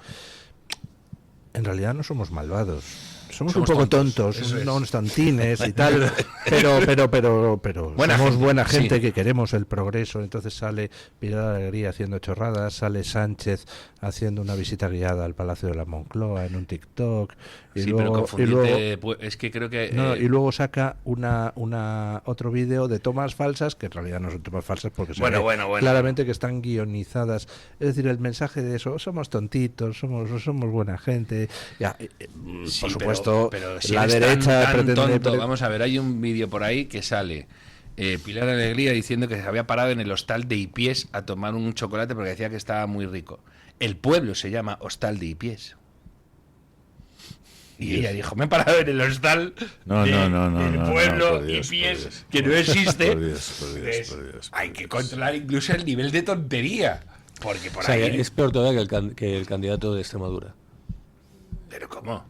En realidad no somos malvados. Somos un poco tontos, unos tontines y tal, pero somos buena gente, sí, que queremos el progreso. Entonces sale Pilar Alegría haciendo chorradas, sale Sánchez haciendo una visita guiada al Palacio de la Moncloa en un TikTok y sí, luego, es que creo que y luego saca otro vídeo de tomas falsas, que en realidad no son tomas falsas porque se ve claramente que están guionizadas. Es decir, el mensaje de eso, somos tontitos, somos buena gente. Ya, sí, por supuesto pero si la eres derecha tan pretende... tonto. Vamos a ver, hay un vídeo por ahí que sale Pilar Alegría diciendo que se había parado en el hostal de Ipiés a tomar un chocolate porque decía que estaba muy rico. El pueblo se llama Hostal de Ipiés. Y ella dijo, me he parado en el hostal del pueblo Ipiés, que no existe. Por Dios. Hay que controlar incluso el nivel de tontería. Porque por ahí... Es peor todavía que el candidato de Extremadura. ¿Pero cómo?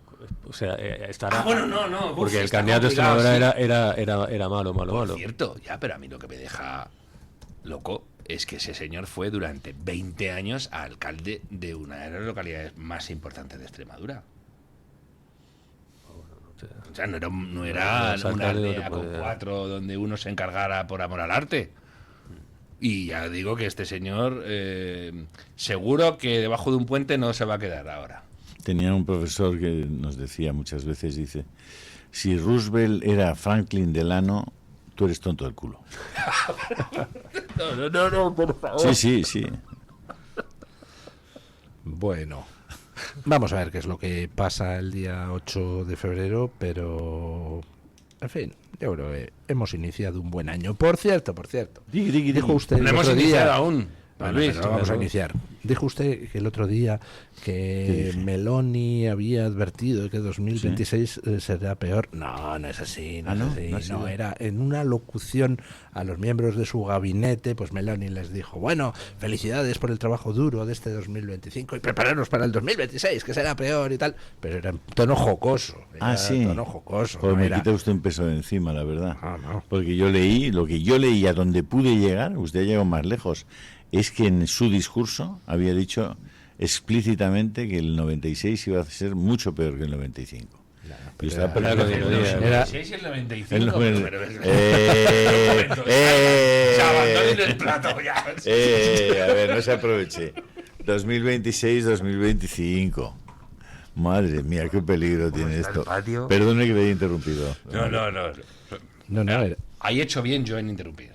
O sea, estará... no. Porque el candidato de Extremadura era malo. Por cierto, pero a mí lo que me deja loco es que ese señor fue durante 20 años alcalde de una de las localidades más importantes de Extremadura. O sea, no era una aldea con 4 donde uno se encargara por amor al arte. Y ya digo que este señor seguro que debajo de un puente no se va a quedar ahora. Tenía un profesor que nos decía muchas veces, dice, si Roosevelt era Franklin Delano, tú eres tonto del culo. No, por favor. Sí. Bueno, vamos a ver qué es lo que pasa el día 8 de febrero, pero... En fin, yo creo que hemos iniciado un buen año. Por cierto. Dijo usted no hemos iniciado aún. Bueno, vamos a iniciar. Dijo usted que el otro día que Meloni había advertido que 2026 será peor. No es así. No, era en una locución a los miembros de su gabinete, pues Meloni les dijo, bueno, felicidades por el trabajo duro de este 2025 y prepararos para el 2026, que será peor y tal. Pero era en tono jocoso. Tono jocoso. Pues me quita usted un peso de encima, la verdad. No. Porque lo que yo leí a donde pude llegar, usted llegó más lejos, es que en su discurso había dicho explícitamente que el 96 iba a ser mucho peor que el 95. Y estaba el 96 y el 95. Abandonen el plato ya. A ver, no se aproveche. 2026, 2025. Madre mía, qué peligro tiene esto. Perdone que le haya interrumpido. No. Ahí he hecho bien yo en interrumpir.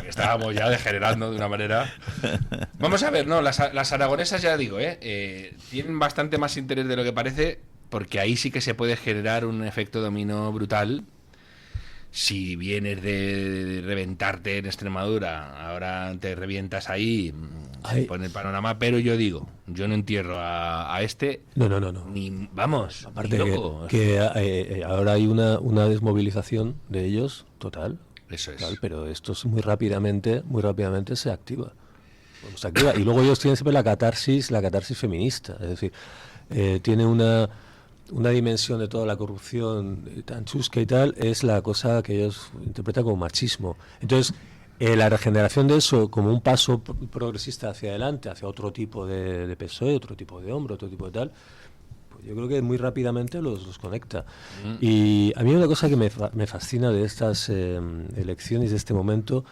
Estábamos ya degenerando de una manera. Vamos a ver, las aragonesas, ya digo, tienen bastante más interés de lo que parece, porque ahí sí que se puede generar un efecto dominó brutal. Si vienes de reventarte en Extremadura, ahora te revientas ahí, se pone el panorama, pero yo no entierro a este. No. Ni, vamos, aparte que ahora hay una desmovilización de ellos, total. Eso es. Total, pero esto es muy rápidamente se activa. Y luego ellos tienen siempre la catarsis feminista, es decir, tiene una dimensión de toda la corrupción tan chusca y tal, es la cosa que ellos interpretan como machismo. Entonces, la regeneración de eso como un paso progresista hacia adelante, hacia otro tipo de PSOE, otro tipo de hombro, otro tipo de tal, pues yo creo que muy rápidamente los conecta. Y a mí una cosa que me fascina de estas elecciones, de este momento,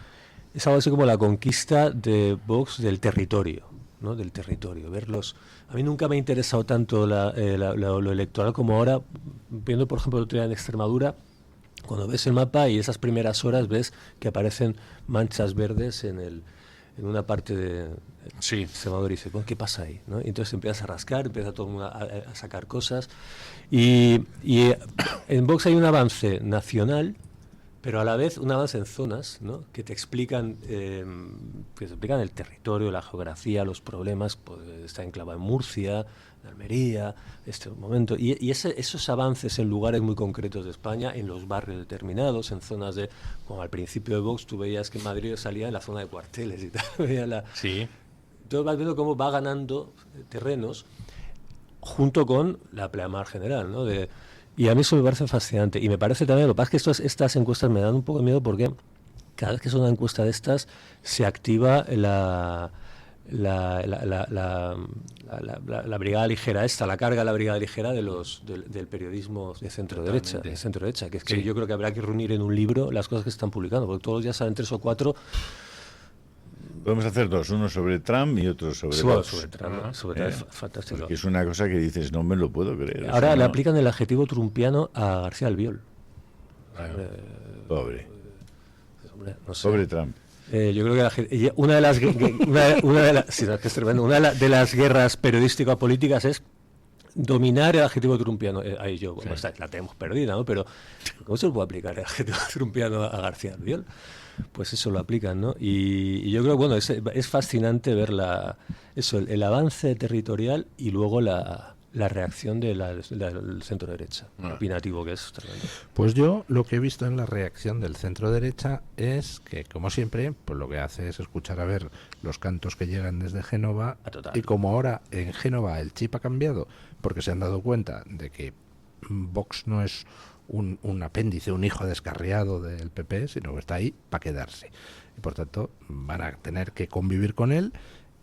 es algo así como la conquista de Vox del territorio, ¿no? Del territorio, verlos. A mí nunca me ha interesado tanto lo electoral como ahora, viendo por ejemplo el otro día en Extremadura, cuando ves el mapa y esas primeras horas ves que aparecen manchas verdes en una parte de Extremadura y dices, ¿qué pasa ahí? ¿No? Y entonces empiezas a rascar, empieza todo el mundo a sacar cosas y en Vox hay un avance nacional, pero a la vez un avance en zonas, ¿no? que te explican el territorio, la geografía, los problemas. Pues, está enclavado en Murcia, en Almería, este momento, y esos avances en lugares muy concretos de España, en los barrios determinados, en zonas de, como al principio de Vox, tú veías que Madrid salía en la zona de cuarteles y tal. Sí. Entonces vas viendo cómo va ganando terrenos junto con la pleamar general, ¿no? Y a mí eso me parece fascinante. Y me parece también, lo que pasa es que estas encuestas me dan un poco de miedo porque cada vez que es una encuesta de estas se activa la brigada ligera la carga de la brigada ligera del periodismo de centro derecha, que es que yo creo que habrá que reunir en un libro las cosas que se están publicando, porque todos los días salen 3 o 4. Podemos hacer 2, uno sobre Trump y otro sobre Trump. Sobre Trump, fantástico. Porque es una cosa que dices, no me lo puedo creer. Ahora le aplican el adjetivo trumpiano a García Albiol. Pobre. No sé. Pobre Trump. Yo creo que una de las guerras periodístico-políticas es dominar el adjetivo trumpiano. Ahí yo, bueno, la tenemos perdida, ¿no? Pero ¿cómo se puede aplicar el adjetivo trumpiano a García Albiol? Pues eso lo aplican, ¿no? Y yo creo que, bueno, es fascinante ver el avance territorial y luego la reacción del centro derecha, opinativo, que es tremendo. Pues yo lo que he visto en la reacción del centro derecha es que, como siempre, pues lo que hace es escuchar a ver los cantos que llegan desde Génova, y como ahora en Génova el chip ha cambiado porque se han dado cuenta de que Vox no es un apéndice, un hijo descarriado del PP, sino que está ahí para quedarse. Y por tanto van a tener que convivir con él,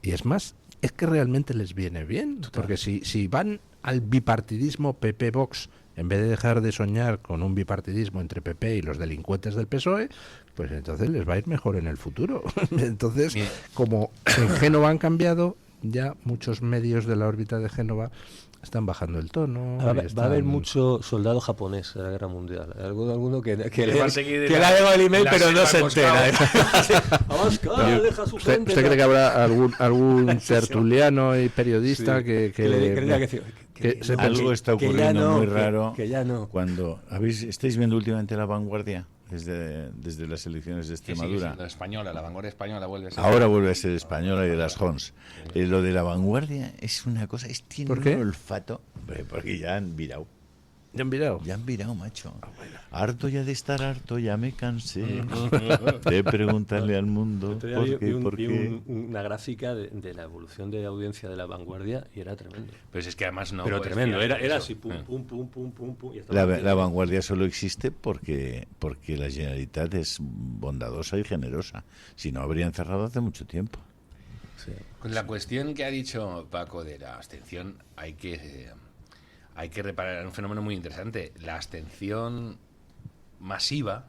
y es más, es que realmente les viene bien, porque si van al bipartidismo PP-Vox, en vez de dejar de soñar con un bipartidismo entre PP y los delincuentes del PSOE, pues entonces les va a ir mejor en el futuro. Entonces, como en Génova han cambiado, ya muchos medios de la órbita de Génova están bajando el tono. Va a haber mucho soldado japonés en la guerra mundial. Alguno que le ha llegado el email pero no se entera. ¿Usted cree que habrá algún tertuliano y periodista que algo está ocurriendo muy raro? Cuando ¿estáis viendo últimamente La Vanguardia? Desde las elecciones de Extremadura. Sí, la española, la Vanguardia española vuelve a ser. Ahora vuelve a ser española y de las Hons. Lo de La Vanguardia es una cosa, tiene un olfato, porque ya han virado. ¿Ya han virado? Ya han virado, macho. Harto ya de estar harto, ya me cansé de preguntarle al mundo por qué. Una gráfica de la evolución de audiencia de La Vanguardia y era tremendo. Pues es que además no. Pero tremendo, era así, pum. La Vanguardia solo existe porque la Generalitat es bondadosa y generosa. Si no, habrían cerrado hace mucho tiempo. Sí. Con la cuestión que ha dicho Paco de la abstención, hay que reparar en un fenómeno muy interesante. La abstención masiva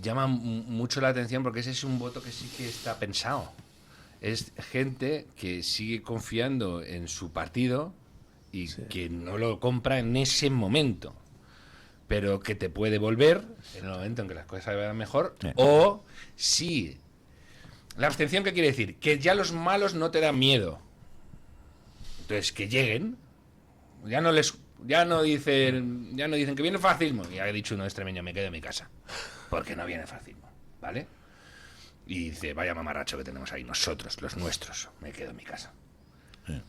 llama mucho la atención porque ese es un voto que sí que está pensado. Es gente que sigue confiando en su partido y que no lo compra en ese momento, pero que te puede volver en el momento en que las cosas se vayan mejor. O sí. La abstención, ¿qué quiere decir? Que ya los malos no te dan miedo. Entonces, que lleguen. Ya no dicen que viene el fascismo. Ya he dicho uno extremeño, me quedo en mi casa. Porque no viene el fascismo, ¿vale? Y dice, vaya mamarracho que tenemos ahí nosotros, los nuestros. Me quedo en mi casa.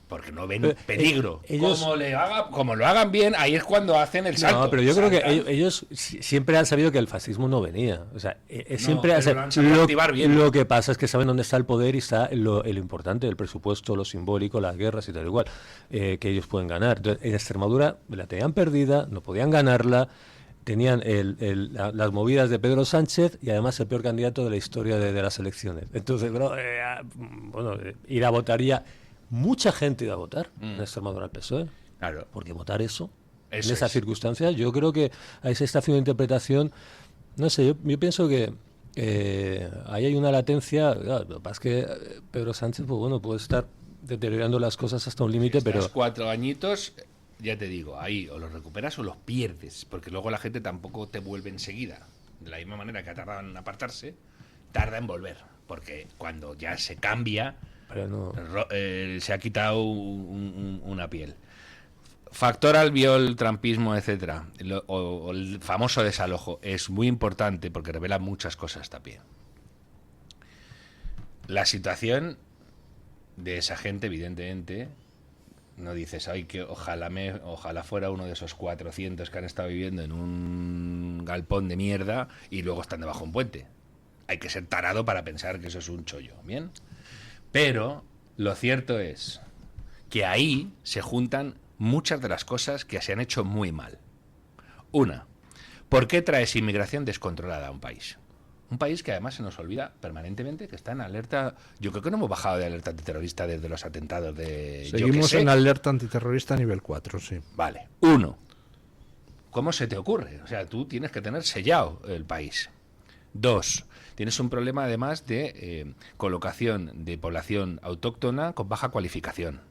Porque no ven peligro. Ellos, como lo hagan bien, ahí es cuando hacen el salto. No, pero yo creo que ellos siempre han sabido que el fascismo no venía. O sea, siempre lo que pasa es que saben dónde está el poder y está lo importante del presupuesto, lo simbólico, las guerras y tal igual, que ellos pueden ganar. Entonces, en Extremadura la tenían perdida, no podían ganarla. Tenían las movidas de Pedro Sánchez y además el peor candidato de la historia de las elecciones. Entonces, ir a votar ya. Mucha gente iba a votar en Extremadura al PSOE. Claro. Porque votar eso en esas circunstancias, yo creo que ahí se está haciendo una interpretación. No sé, yo pienso que ahí hay una latencia. Claro, lo que pasa es que Pedro Sánchez, pues bueno, puede estar deteriorando las cosas hasta un límite, pero 4 añitos, ya te digo, ahí o los recuperas o los pierdes, porque luego la gente tampoco te vuelve enseguida. De la misma manera que ha tardado en apartarse, tarda en volver, porque cuando ya se cambia, se ha quitado una piel. Factor Albiol, trampismo, etcétera, o el famoso desalojo, es muy importante porque revela muchas cosas también. La situación de esa gente, evidentemente, no dices, ay, que ojalá fuera uno de esos 400 que han estado viviendo en un galpón de mierda y luego están debajo de un puente. Hay que ser tarado para pensar que eso es un chollo, ¿bien? Pero lo cierto es que ahí se juntan muchas de las cosas que se han hecho muy mal. Una, ¿por qué traes inmigración descontrolada a un país? Un país que además se nos olvida permanentemente que está en alerta. Yo creo que no hemos bajado de alerta antiterrorista desde los atentados de... Seguimos en alerta antiterrorista nivel 4, sí. Vale. 1. ¿Cómo se te ocurre? O sea, tú tienes que tener sellado el país. 2. Tienes un problema además de colocación de población autóctona con baja cualificación.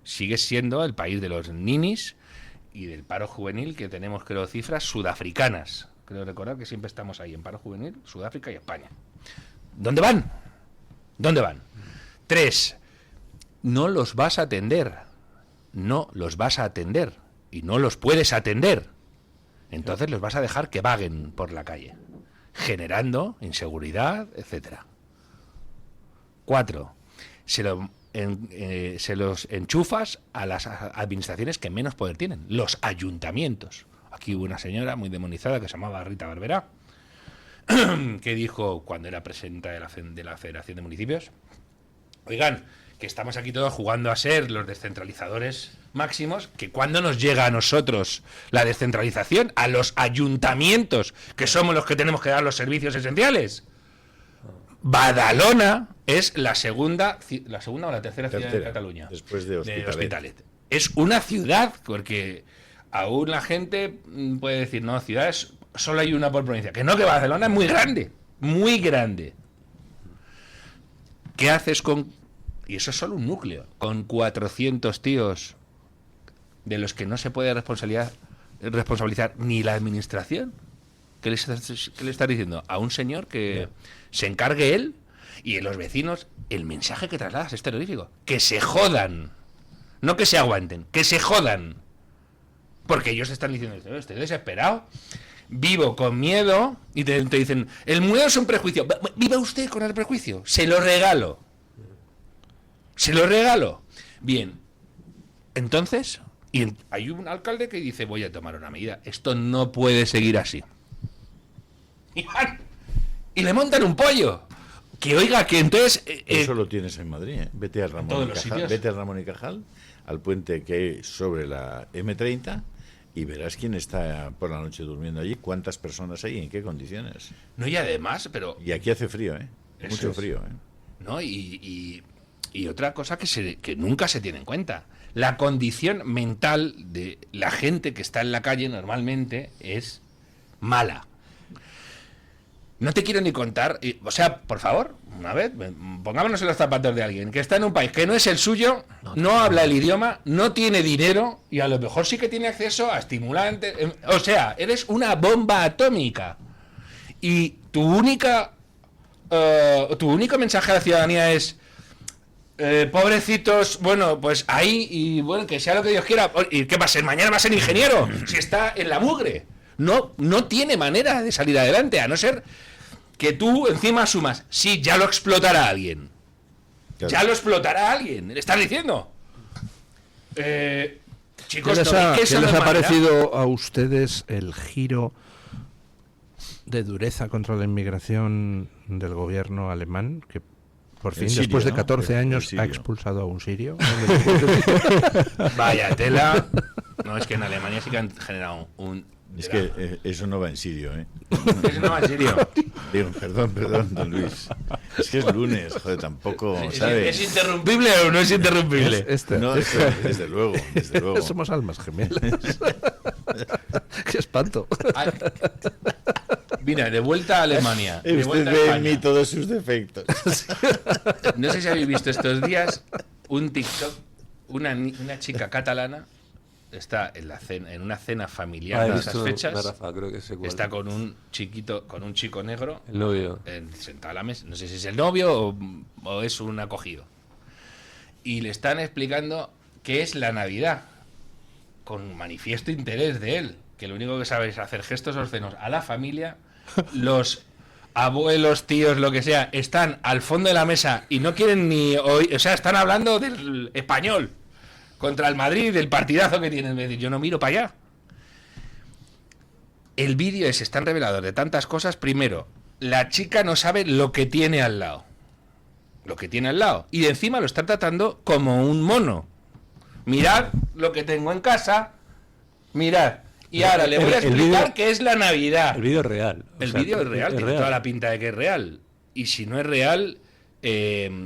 Sigues siendo el país de los ninis y del paro juvenil, que tenemos, creo, cifras sudafricanas. Creo recordar que siempre estamos ahí en paro juvenil, Sudáfrica y España. ¿Dónde van? 3. no los vas a atender. No los vas a atender. Y no los puedes atender. Entonces los vas a dejar que vaguen por la calle, generando inseguridad, etcétera. 4. Se los enchufas a las administraciones que menos poder tienen, los ayuntamientos. Aquí hubo una señora muy demonizada que se llamaba Rita Barberá, que dijo, cuando era presidenta de la Federación de Municipios, oigan, que estamos aquí todos jugando a ser los descentralizadores máximos, que cuando nos llega a nosotros la descentralización, a los ayuntamientos, que somos los que tenemos que dar los servicios esenciales. Badalona es la segunda o la tercera ciudad de Cataluña, después de Hospitalet. Es una ciudad, porque aún la gente puede decir, no, ciudades solo hay una por provincia. Que no, que Barcelona es muy grande, muy grande. ¿Qué haces con...? Y eso es solo un núcleo, con 400 tíos de los que no se puede responsabilizar ni la administración. ¿Qué le está diciendo? A un señor que se encargue él y los vecinos. El mensaje que trasladas es terrorífico. Que se jodan. No que se aguanten, que se jodan. Porque ellos están diciendo, estoy desesperado, vivo con miedo, y te dicen, el miedo es un prejuicio. Viva usted con el prejuicio, se lo regalo. Se lo regalo. Bien, entonces, hay un alcalde que dice, voy a tomar una medida, esto no puede seguir así. Y le montan un pollo. Que oiga, que entonces... Eso lo tienes en Madrid, ¿eh? Vete al Ramón y Cajal, al puente que hay sobre la M30, y verás quién está por la noche durmiendo allí, cuántas personas hay y en qué condiciones. No, y además, pero... Y aquí hace frío, ¿eh? Mucho frío, ¿eh? No, y otra cosa que nunca se tiene en cuenta. La condición mental de la gente que está en la calle normalmente es mala. No te quiero ni contar, o sea, por favor, una vez, pongámonos en los zapatos de alguien que está en un país que no es el suyo, no habla el idioma, no tiene dinero y a lo mejor sí que tiene acceso a estimulantes. O sea, eres una bomba atómica. Y tu único mensaje a la ciudadanía es, pobrecitos, bueno, pues ahí, y bueno, que sea lo que Dios quiera. ¿Y qué va a ser? Mañana va a ser ingeniero, si está en la mugre. No tiene manera de salir adelante, a no ser que tú encima asumas, sí, ya lo explotará alguien. Claro. Ya lo explotará alguien, le estás diciendo. Chicos, ¿qué les ha parecido a ustedes el giro de dureza contra la inmigración del gobierno alemán, que por fin, sirio, después de 14 años, ha expulsado a un sirio? Vaya tela. No, es que en Alemania sí que han generado un... Es que eso no va en serio, ¿eh? Eso no va en serio. Digo, perdón, don Luis. Es que es lunes, joder, tampoco, ¿sabes? ¿Es interrumpible o no es interrumpible? No, desde luego. Somos almas gemelas. ¡Qué espanto! Ay. Mira, de vuelta a Alemania. Usted ve en mí todos sus defectos. No sé si habéis visto estos días un TikTok, una chica catalana está en una cena familiar de esas fechas. Rafa, creo que está con un chico negro, el novio, sentado a la mesa. No sé si es el novio o es un acogido. Y le están explicando qué es la Navidad, con manifiesto interés de él, que lo único que sabe es hacer gestos obscenos a la familia. Los abuelos, tíos, lo que sea, están al fondo de la mesa y no quieren ni oír, o sea, están hablando del Español contra el Madrid, del partidazo que tienen. Yo no miro para allá. El vídeo es tan revelador de tantas cosas. Primero, la chica no sabe lo que tiene al lado. Y de encima lo está tratando como un mono. Mirad lo que tengo en casa. Mirad. Y ahora le voy a explicar qué es la Navidad. El vídeo es real. El vídeo es real, tiene toda la pinta de que es real. Y si no es real...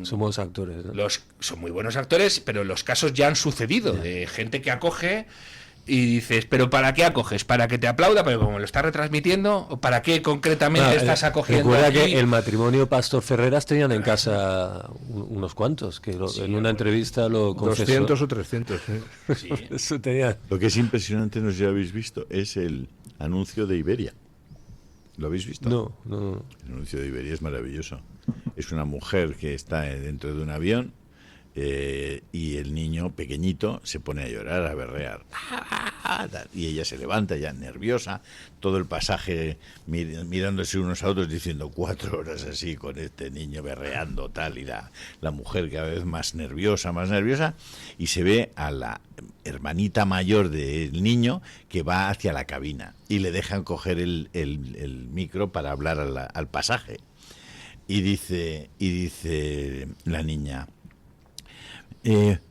son buenos actores, ¿no? Son muy buenos actores, pero los casos ya han sucedido, de gente que acoge y dices, ¿pero para qué acoges? ¿Para que te aplauda? Pero como lo está retransmitiendo, ¿o para qué concretamente estás acogiendo? Recuerda que el matrimonio Pastor Ferreras tenían en casa unos cuantos, que en una entrevista lo confesó. 200 o 300, sí. Eso tenía. Lo que es impresionante, no sé si lo habéis visto, es el anuncio de Iberia. ¿Lo habéis visto? No. El anuncio de Iberia es maravilloso. Es una mujer que está dentro de un avión y el niño pequeñito se pone a llorar, a berrear. Y ella se levanta ya nerviosa, todo el pasaje mirándose unos a otros diciendo 4 horas así con este niño berreando tal, y la mujer cada vez más nerviosa, y se ve a la hermanita mayor del niño que va hacia la cabina y le dejan coger el micro para hablar al pasaje. Y dice la niña: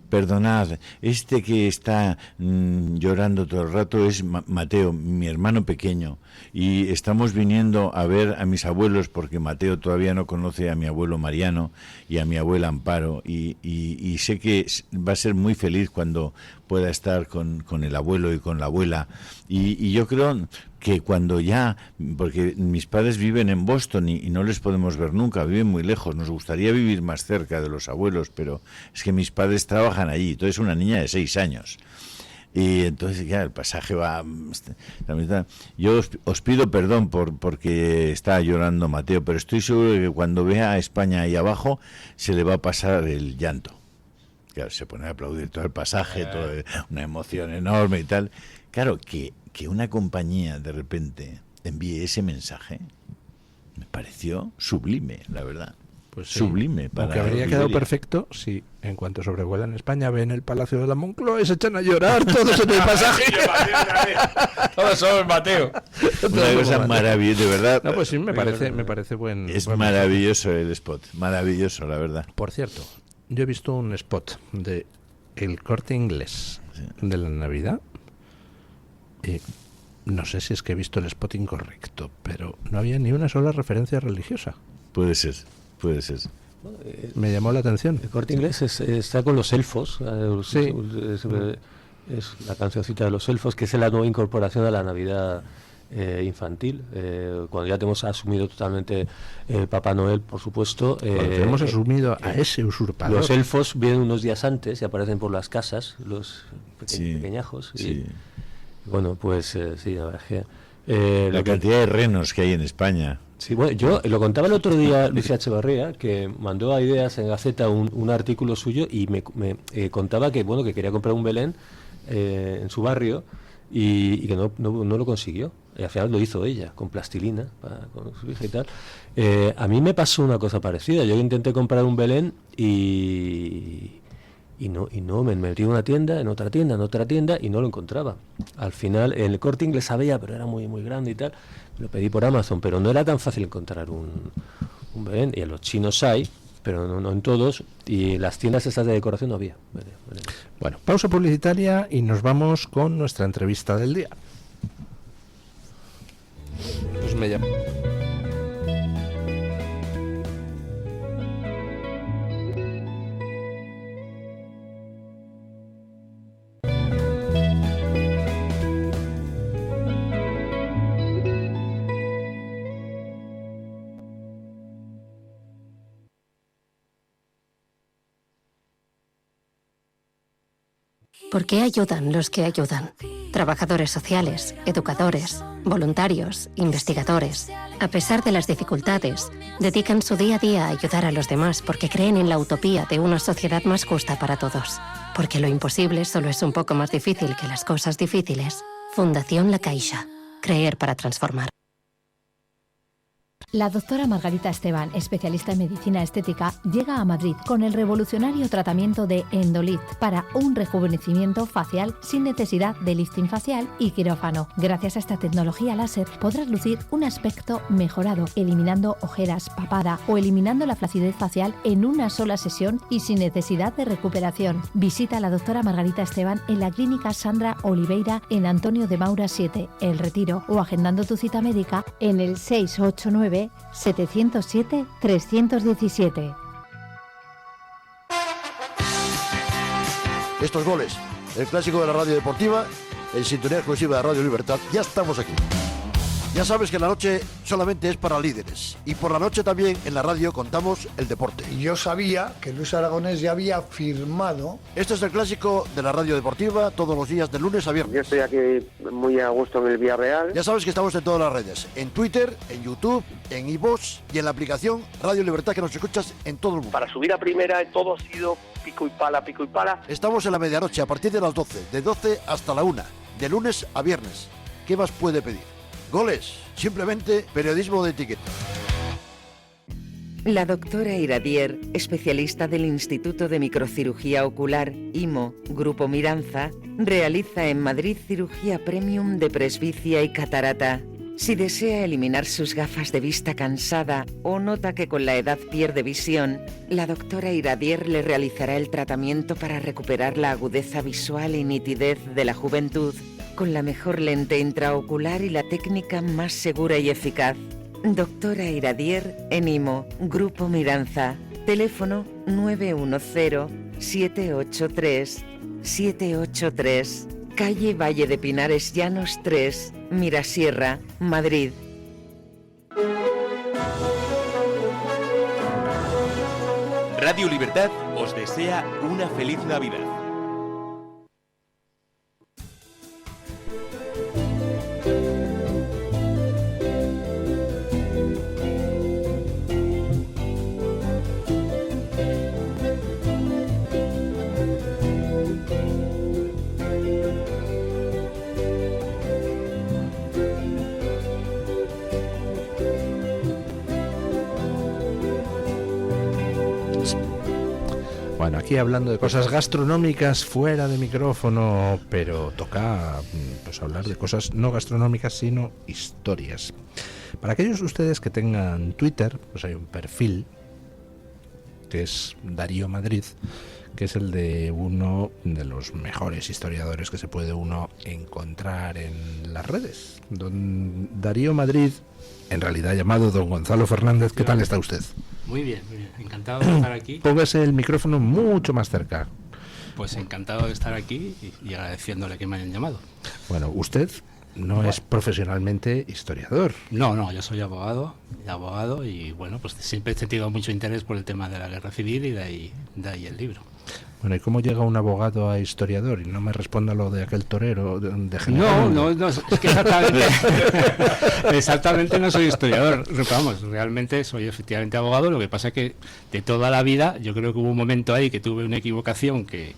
perdonad, este que está llorando todo el rato es Mateo, mi hermano pequeño, y estamos viniendo a ver a mis abuelos porque Mateo todavía no conoce a mi abuelo Mariano y a mi abuela Amparo, y sé que va a ser muy feliz cuando pueda estar con el abuelo y con la abuela, y yo creo que cuando ya, porque mis padres viven en Boston y no les podemos ver nunca, viven muy lejos, nos gustaría vivir más cerca de los abuelos, pero es que mis padres trabajan allí, entonces una niña de 6 años. Y entonces ya el pasaje va... Yo os pido perdón porque está llorando Mateo, pero estoy seguro de que cuando vea a España ahí abajo se le va a pasar el llanto. Claro, se pone a aplaudir todo el pasaje, una emoción enorme y tal. Claro, que una compañía de repente envíe ese mensaje me pareció sublime, la verdad. Pues sí. Sublime. Aunque habría quedado perfecto si en cuanto sobrevuelan España ven el Palacio de la Moncloa y se echan a llorar todos en el pasaje. Todos somos Mateo. Una cosa maravillosa, de verdad. No, pues sí, me parece buen. Es buen maravilloso el spot, maravilloso, la verdad. Por cierto, yo he visto un spot de El Corte Inglés de la Navidad. No sé si es que he visto el spot incorrecto, pero no había ni una sola referencia religiosa. Puede ser. Me llamó la atención. El Corte Inglés está con los elfos. Sí. Es la cancioncita de los elfos, que es la nueva incorporación a la Navidad infantil. Cuando ya tenemos asumido totalmente Papá Noel, por supuesto. Cuando hemos asumido a ese usurpador. Los elfos vienen unos días antes y aparecen por las casas, los pequeñajos. Sí. Bueno, pues sí, la verdad es que... la cantidad de renos que hay en España. Sí, bueno, yo lo contaba el otro día Luis Echevarría, que mandó a Ideas en Gaceta un artículo suyo y me contaba que quería comprar un Belén en su barrio y que no lo consiguió. Y al final lo hizo ella, con plastilina, con su hija y tal. A mí me pasó una cosa parecida. Yo intenté comprar un Belén y no, me metí en una tienda, en otra tienda y no lo encontraba. Al final, en el Corte Inglés había, pero era muy, muy grande y tal. Lo pedí por Amazon, pero no era tan fácil encontrar un Belén. Y en los chinos hay, pero no en todos. Y en las tiendas esas de decoración no había. Vale. Bueno, pausa publicitaria y nos vamos con nuestra entrevista del día. Pues me llamo... ¿Por qué ayudan los que ayudan? Trabajadores sociales, educadores, voluntarios, investigadores. A pesar de las dificultades, dedican su día a día a ayudar a los demás porque creen en la utopía de una sociedad más justa para todos. Porque lo imposible solo es un poco más difícil que las cosas difíciles. Fundación La Caixa. Creer para transformar. La doctora Margarita Esteban, especialista en medicina estética, llega a Madrid con el revolucionario tratamiento de Endolit para un rejuvenecimiento facial sin necesidad de lifting facial y quirófano. Gracias a esta tecnología láser podrás lucir un aspecto mejorado, eliminando ojeras, papada o eliminando la flacidez facial en una sola sesión y sin necesidad de recuperación. Visita a la doctora Margarita Esteban en la clínica Sandra Oliveira en Antonio de Maura 7, El Retiro, o agendando tu cita médica en el 689-707-317. Estos goles, el clásico de la radio deportiva, en sintonía exclusiva de Radio Libertad, ya estamos aquí. Ya sabes que la noche solamente es para líderes. Y por la noche también en la radio contamos el deporte. Yo sabía que Luis Aragonés ya había firmado. Este es el clásico de la radio deportiva todos los días de lunes a viernes. Yo estoy aquí muy a gusto en el Villarreal. Ya sabes que estamos en todas las redes. En Twitter, en YouTube, en iVoox y en la aplicación Radio Libertad, que nos escuchas en todo el mundo. Para subir a primera todo ha sido pico y pala, pico y pala. Estamos en la medianoche a partir de las 12, de 12 hasta la 1, de lunes a viernes. ¿Qué más puede pedir? Goles, simplemente periodismo de etiqueta. La doctora Iradier, especialista del Instituto de Microcirugía Ocular, IMO, Grupo Miranza, realiza en Madrid cirugía premium de presbicia y catarata. Si desea eliminar sus gafas de vista cansada o nota que con la edad pierde visión, la doctora Iradier le realizará el tratamiento para recuperar la agudeza visual y nitidez de la juventud, con la mejor lente intraocular y la técnica más segura y eficaz. Doctora Iradier en IMO, Grupo Miranza. Teléfono 910-783-783. Calle Valle de Pinares Llanos 3, Mirasierra, Madrid. Radio Libertad os desea una feliz Navidad. Bueno, aquí hablando de cosas gastronómicas fuera de micrófono, pero toca pues hablar de cosas no gastronómicas, sino historias. Para aquellos de ustedes que tengan Twitter, pues hay un perfil que es Darío Madrid, que es el de uno de los mejores historiadores que se puede uno encontrar en las redes. Don Darío Madrid, en realidad llamado Don Gonzalo Fernández. ¿Qué tal está usted? Muy bien, encantado de estar aquí. Póngase el micrófono mucho más cerca. Pues encantado de estar aquí y agradeciéndole que me hayan llamado. Bueno, usted no es profesionalmente historiador. No, yo soy abogado y bueno, pues siempre he sentido mucho interés por el tema de la guerra civil y de ahí el libro. Bueno, ¿y cómo llega un abogado a historiador? Y no me responda lo de aquel torero de general. No, es que exactamente no soy historiador. Vamos, realmente soy efectivamente abogado. Lo que pasa es que de toda la vida, yo creo que hubo un momento ahí que tuve una equivocación, que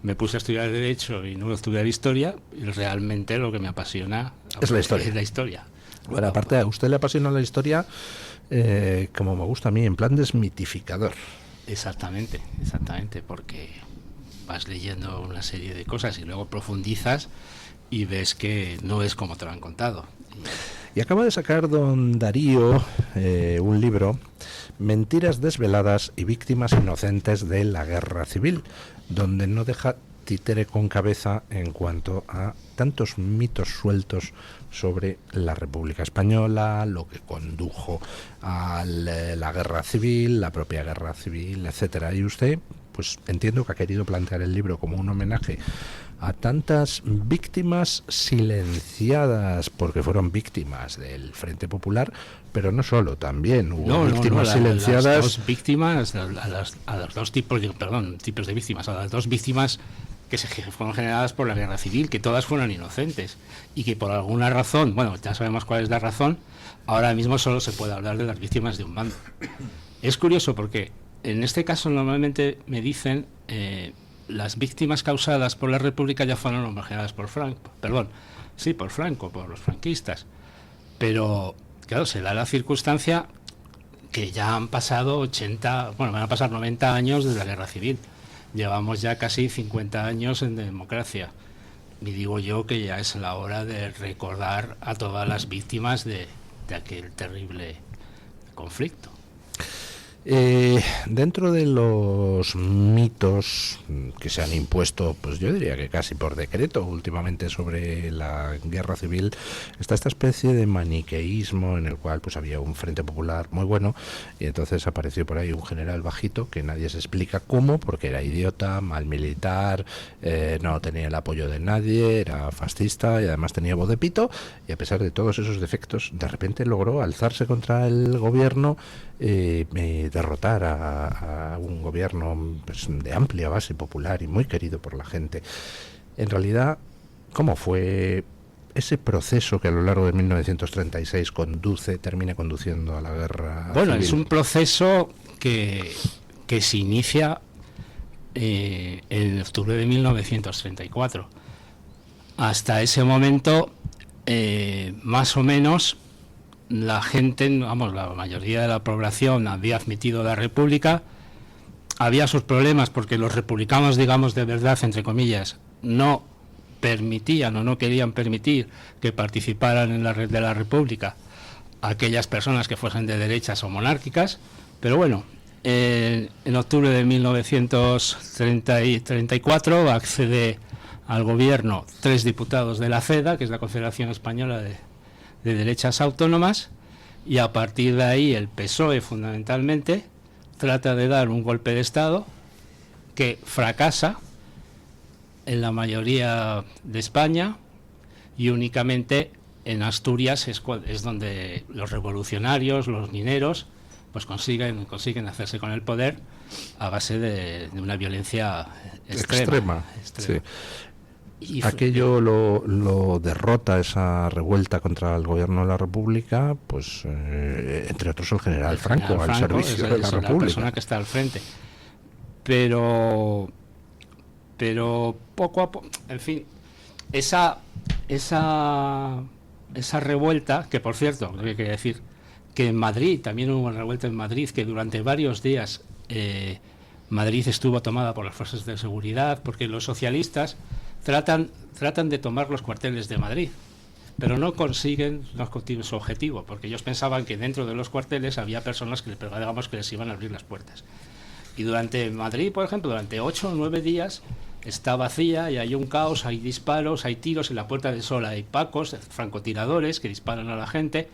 me puse a estudiar Derecho y no a estudiar Historia, y realmente lo que me apasiona es la historia. Bueno, aparte, a usted le apasiona la historia, como me gusta a mí, en plan desmitificador. Exactamente, porque vas leyendo una serie de cosas y luego profundizas y ves que no es como te lo han contado. Y acaba de sacar don Darío un libro, Mentiras desveladas y víctimas inocentes de la guerra civil, donde no deja títere con cabeza en cuanto a tantos mitos sueltos sobre la República Española, lo que condujo a la guerra civil, la propia guerra civil, etcétera. Y usted, pues entiendo que ha querido plantear el libro como un homenaje a tantas víctimas silenciadas, porque fueron víctimas del Frente Popular, pero no solo, también hubo víctimas silenciadas. Las dos víctimas, a los dos tipos de víctimas, a las dos víctimas que fueron generadas por la guerra civil, que todas fueron inocentes y que por alguna razón, bueno, ya sabemos cuál es la razón, ahora mismo solo se puede hablar de las víctimas de un bando. Es curioso porque en este caso normalmente me dicen las víctimas causadas por la República ya fueron homenajeadas por Franco, por los franquistas, pero claro, se da la circunstancia que ya han pasado van a pasar 90 años desde la guerra civil. Llevamos ya casi 50 años en democracia y digo yo que ya es la hora de recordar a todas las víctimas de aquel terrible conflicto. Dentro de los mitos que se han impuesto, pues yo diría que casi por decreto últimamente sobre la guerra civil, está esta especie de maniqueísmo en el cual pues había un frente popular muy bueno y entonces apareció por ahí un general bajito que nadie se explica cómo, porque era idiota, mal militar, no tenía el apoyo de nadie, era fascista y además tenía voz de pito, y a pesar de todos esos defectos de repente logró alzarse contra el gobierno, derrotar a un gobierno pues, de amplia base popular y muy querido por la gente. En realidad, ¿cómo fue ese proceso que a lo largo de 1936 termina conduciendo a la guerra Bueno, civil? es un proceso que se inicia en octubre de 1934. Hasta ese momento, más o menos, la gente, vamos, la mayoría de la población había admitido la República. Había sus problemas porque los republicanos, digamos, de verdad, entre comillas, no permitían o no querían permitir que participaran en la red de la República aquellas personas que fuesen de derechas o monárquicas. Pero bueno, en octubre de 1934 accede al gobierno 3 diputados de la CEDA, que es la Confederación Española de Derechas Autónomas, y a partir de ahí el PSOE fundamentalmente trata de dar un golpe de Estado que fracasa en la mayoría de España, y únicamente en Asturias es donde los revolucionarios, los mineros, pues consiguen hacerse con el poder a base de una violencia extrema. Sí. Y aquello lo derrota, esa revuelta contra el gobierno de la República, pues entre otros el general Franco, al servicio de la República. La persona que está al frente. Pero poco a poco, en fin, esa revuelta, que por cierto, hay que decir que en Madrid, también hubo una revuelta en Madrid, que durante varios días Madrid estuvo tomada por las fuerzas de seguridad, porque los socialistas tratan de tomar los cuarteles de Madrid, pero no consiguen su objetivo, porque ellos pensaban que dentro de los cuarteles había personas que les iban a abrir las puertas. Y durante Madrid, por ejemplo, durante 8 o 9 días está vacía y hay un caos, hay disparos, hay tiros. En la Puerta del Sol hay pacos, francotiradores que disparan a la gente.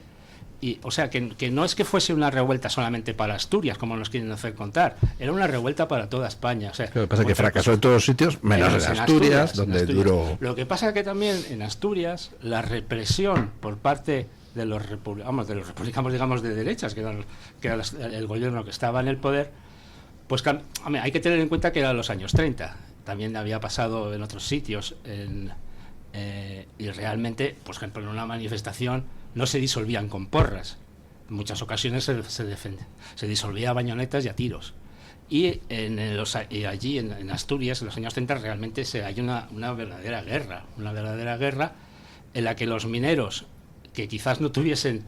Y, o sea, que no es que fuese una revuelta solamente para Asturias, como nos quieren hacer contar, era una revuelta para toda España. O sea, lo que pasa es que fracasó en todos los sitios, menos en Asturias, donde duró. Lo que pasa es que también en Asturias la represión por parte de los republicanos, digamos, de derechas, que era el gobierno que estaba en el poder, pues hay que tener en cuenta que eran los años 30. También había pasado en otros sitios, y realmente, por ejemplo, en una manifestación no se disolvían con porras. En muchas ocasiones se disolvía a bayonetas y a tiros. Y allí en Asturias, en los años 30, realmente hay una verdadera guerra en la que los mineros, que quizás no tuviesen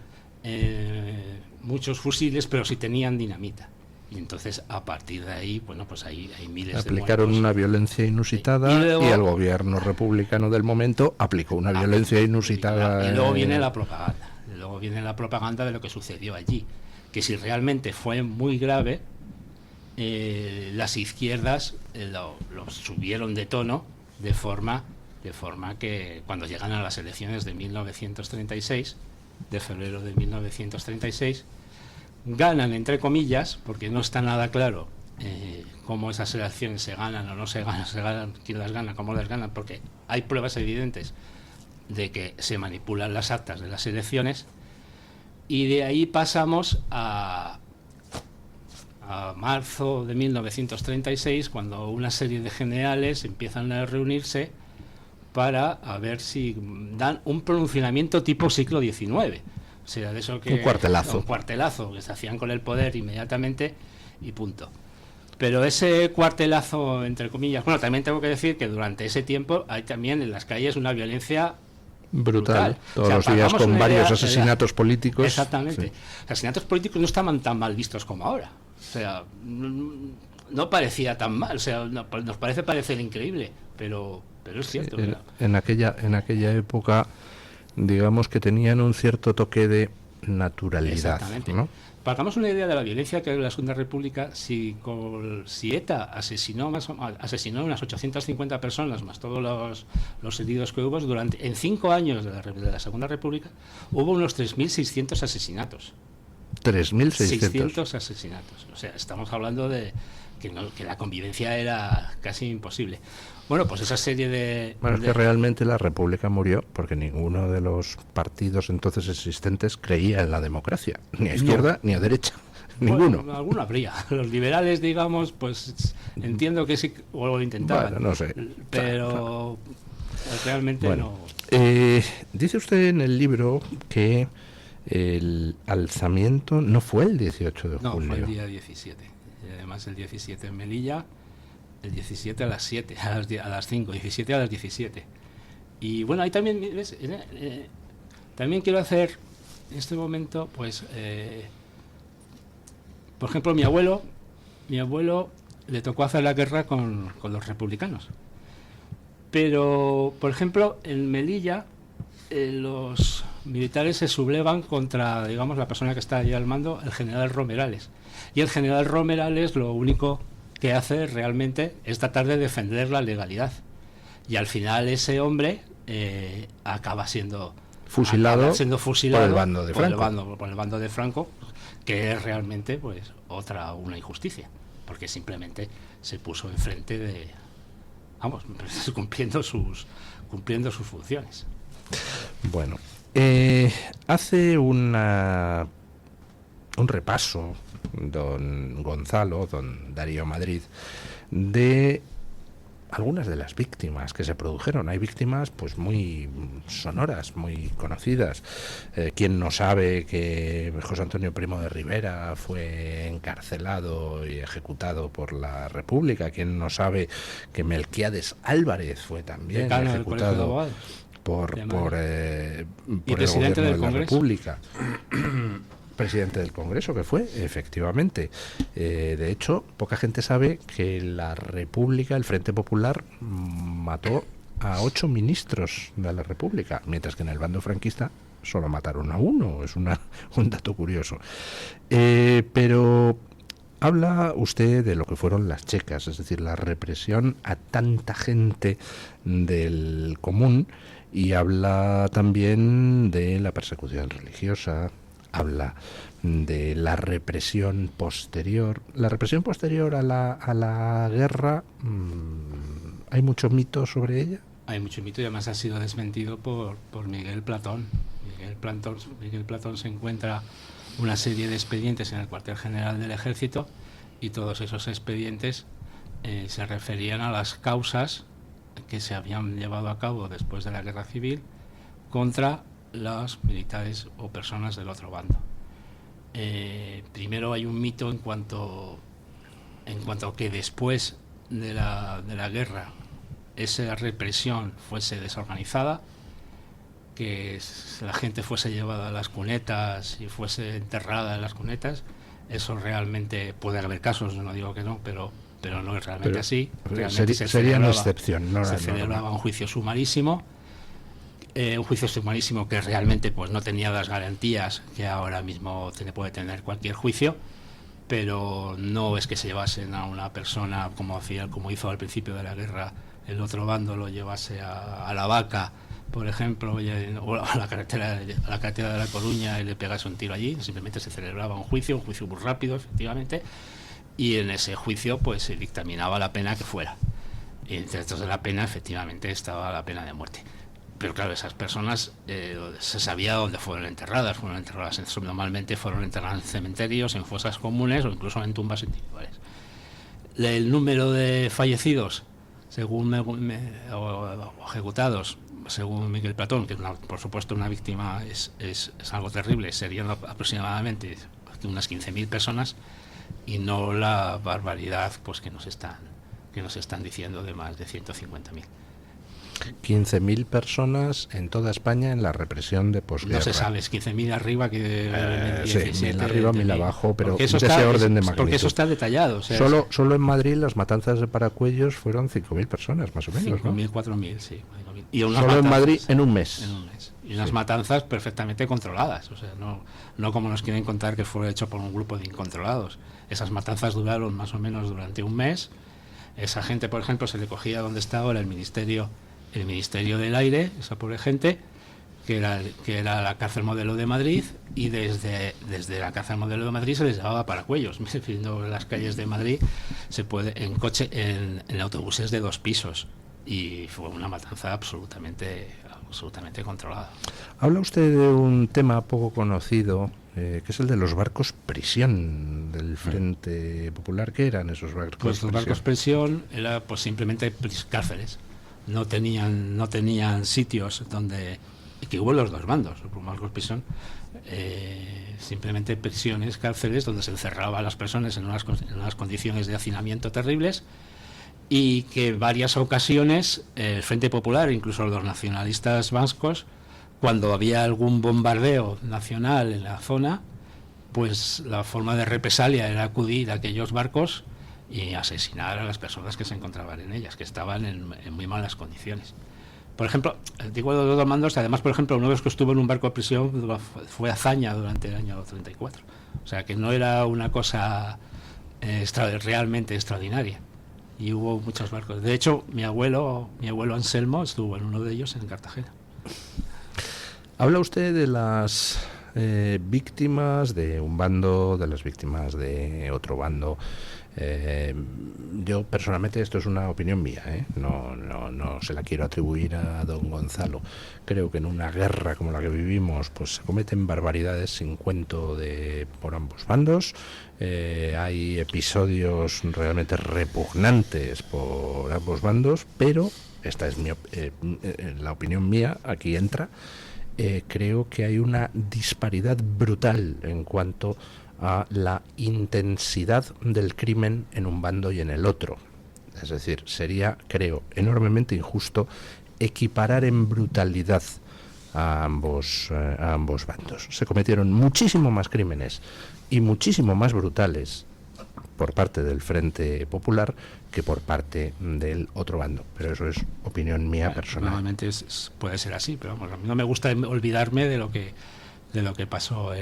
muchos fusiles, pero sí tenían dinamita. Y entonces, a partir de ahí, bueno, pues hay miles de muertos. Aplicaron una violencia inusitada, y el gobierno republicano del momento aplicó una violencia inusitada. Y luego viene la propaganda. De lo que sucedió allí. Que si realmente fue muy grave, las izquierdas lo subieron de tono de forma que cuando llegan a las elecciones de 1936, de febrero de 1936, ganan, entre comillas, porque no está nada claro cómo esas elecciones se ganan o no se ganan, quién las gana, cómo las ganan, porque hay pruebas evidentes de que se manipulan las actas de las elecciones. Y de ahí pasamos a marzo de 1936, cuando una serie de generales empiezan a reunirse para a ver si dan un pronunciamiento tipo siglo XIX. O sea, de eso que... Un cuartelazo que se hacían con el poder inmediatamente y punto. Pero ese cuartelazo, entre comillas... Bueno, también tengo que decir que durante ese tiempo hay también en las calles una violencia brutal. Todos los días con varios asesinatos políticos. Exactamente. Sí. Los asesinatos políticos no estaban tan mal vistos como ahora. O sea, no parecía tan mal. O sea, nos parece parecer increíble, pero es cierto. En aquella época, digamos que tenían un cierto toque de naturalidad. Exactamente. ¿No? Para que hagamos una idea de la violencia que hay en la Segunda República, si ETA asesinó unas 850 personas, más todos los heridos que hubo, en 5 años de la Segunda República, hubo unos 3.600 asesinatos. 3.600 asesinatos. O sea, estamos hablando de que la convivencia era casi imposible. Bueno, pues esa serie de... Bueno, es que realmente la República murió porque ninguno de los partidos entonces existentes creía en la democracia, ni a izquierda ni a derecha, ninguno. Bueno, alguno habría. Los liberales, digamos, pues entiendo que sí, o lo intentaban. Bueno, no sé. Pero realmente bueno, no. Dice usted en el libro que el alzamiento no fue el 18 de julio. No, fue el día 17. Y además el 17 en Melilla, el 17 a las 7, a las 5, 17 a las 17. Y bueno, ahí también, ¿ves? También quiero hacer en este momento, pues, por ejemplo, mi abuelo le tocó hacer la guerra con los republicanos. Pero, por ejemplo, en Melilla, los militares se sublevan contra, digamos, la persona que está allí al mando, el general Romerales. Y el general Romerales lo único que hace realmente es tratar de defender la legalidad. Y al final ese hombre acaba siendo fusilado por el bando de Franco. Por el bando de Franco, que es realmente pues una injusticia, porque simplemente se puso enfrente de, vamos, cumpliendo sus funciones. Bueno, hace un repaso don Darío Madrid, de algunas de las víctimas que se produjeron. Hay víctimas pues muy sonoras, muy conocidas. ¿Quién no sabe que José Antonio Primo de Rivera fue encarcelado y ejecutado por la República? ¿Quién no sabe que Melquiades Álvarez fue también ejecutado por el gobierno de la República? Presidente del Congreso, que fue, efectivamente. De hecho, poca gente sabe que la República, el Frente Popular, mató a 8 ministros de la República, mientras que en el bando franquista solo mataron a 1. Es un dato curioso. Pero habla usted de lo que fueron las checas, es decir, la represión a tanta gente del común, y habla también de la persecución religiosa. Habla de la represión posterior. La represión posterior a la guerra, ¿hay mucho mito sobre ella? Hay mucho mito y además ha sido desmentido por Miguel Platón. Miguel Platón se encuentra una serie de expedientes en el cuartel general del Ejército, y todos esos expedientes se referían a las causas que se habían llevado a cabo después de la Guerra Civil contra los militares o personas del otro bando. Primero hay un mito en cuanto a que después de la guerra esa represión fuese desorganizada, que la gente fuese llevada a las cunetas y fuese enterrada en las cunetas. Eso realmente puede haber casos, no digo que no, pero no es realmente así. Realmente sería una excepción. Se celebraba un juicio sumarísimo. Un juicio sumarísimo que realmente pues no tenía las garantías que ahora mismo puede tener cualquier juicio, pero no es que se llevasen a una persona como hizo al principio de la guerra el otro bando, lo llevase a la Vaca, por ejemplo, o a la carretera de La Coruña, y le pegase un tiro allí. Simplemente se celebraba un juicio muy rápido, efectivamente, y en ese juicio pues se dictaminaba la pena que fuera, y entre estos de la pena efectivamente estaba la pena de muerte. Pero claro, esas personas se sabía dónde fueron enterradas. Normalmente fueron enterradas en cementerios, en fosas comunes o incluso en tumbas individuales. El número de fallecidos, según o ejecutados, según Miguel Platón, que por supuesto una víctima es algo terrible, serían aproximadamente unas 15.000 personas, y no la barbaridad pues que nos están diciendo de más de 150.000. 15.000 personas en toda España en la represión de posguerra. No se sabe, es 15.000 arriba que 17, 1.000 arriba, 1.000 abajo, pero eso de ese orden de magnitud. Porque eso está detallado. O sea, solo en Madrid las matanzas de Paracuellos fueron 5.000 personas, más o menos, 5.000, 4.000, sí. Y solo en Madrid en un mes. y unas matanzas perfectamente controladas, o sea, no como nos quieren contar que fue hecho por un grupo de incontrolados. Esas matanzas duraron más o menos durante un mes. Esa gente, por ejemplo, se le cogía donde estaba ahora el Ministerio del Aire, esa pobre gente, que era la cárcel modelo de Madrid, y desde la cárcel modelo de Madrid se les llevaba para Cuellos. En las calles de Madrid se puede en coche, en autobuses de 2 pisos, y fue una matanza absolutamente controlada. Habla usted de un tema poco conocido, que es el de los barcos prisión del Frente Popular. ¿Qué eran esos barcos prisión? Pues los barcos prisión era pues simplemente cárceles. No tenían sitios donde, que hubo los dos bandos, los barcos prisión, simplemente prisiones, cárceles donde se encerraba a las personas en unas condiciones de hacinamiento terribles, y que en varias ocasiones el Frente Popular, incluso los nacionalistas vascos, cuando había algún bombardeo nacional en la zona, pues la forma de represalia era acudir a aquellos barcos y asesinar a las personas que se encontraban en ellas, que estaban en muy malas condiciones. Por ejemplo, digo los dos mandos, además, por ejemplo, uno de los que estuvo en un barco de prisión fue Azaña durante el año 34. O sea, que no era una cosa realmente extraordinaria. Y hubo muchos barcos. De hecho, mi abuelo Anselmo estuvo en uno de ellos en Cartagena. Habla usted de las víctimas de un bando, de las víctimas de otro bando. Yo personalmente, esto es una opinión mía, no se la quiero atribuir a don Gonzalo. Creo que en una guerra como la que vivimos, pues se cometen barbaridades sin cuento por ambos bandos. Hay episodios realmente repugnantes por ambos bandos, pero esta es la opinión mía, aquí entra. Creo que hay una disparidad brutal en cuanto a la intensidad del crimen en un bando y en el otro. Es decir, sería, creo, enormemente injusto equiparar en brutalidad a ambos bandos. Se cometieron muchísimo más crímenes y muchísimo más brutales por parte del Frente Popular que por parte del otro bando, pero eso es opinión mía personal. Normalmente puede ser así, pero vamos, a mí no me gusta olvidarme de lo que pasó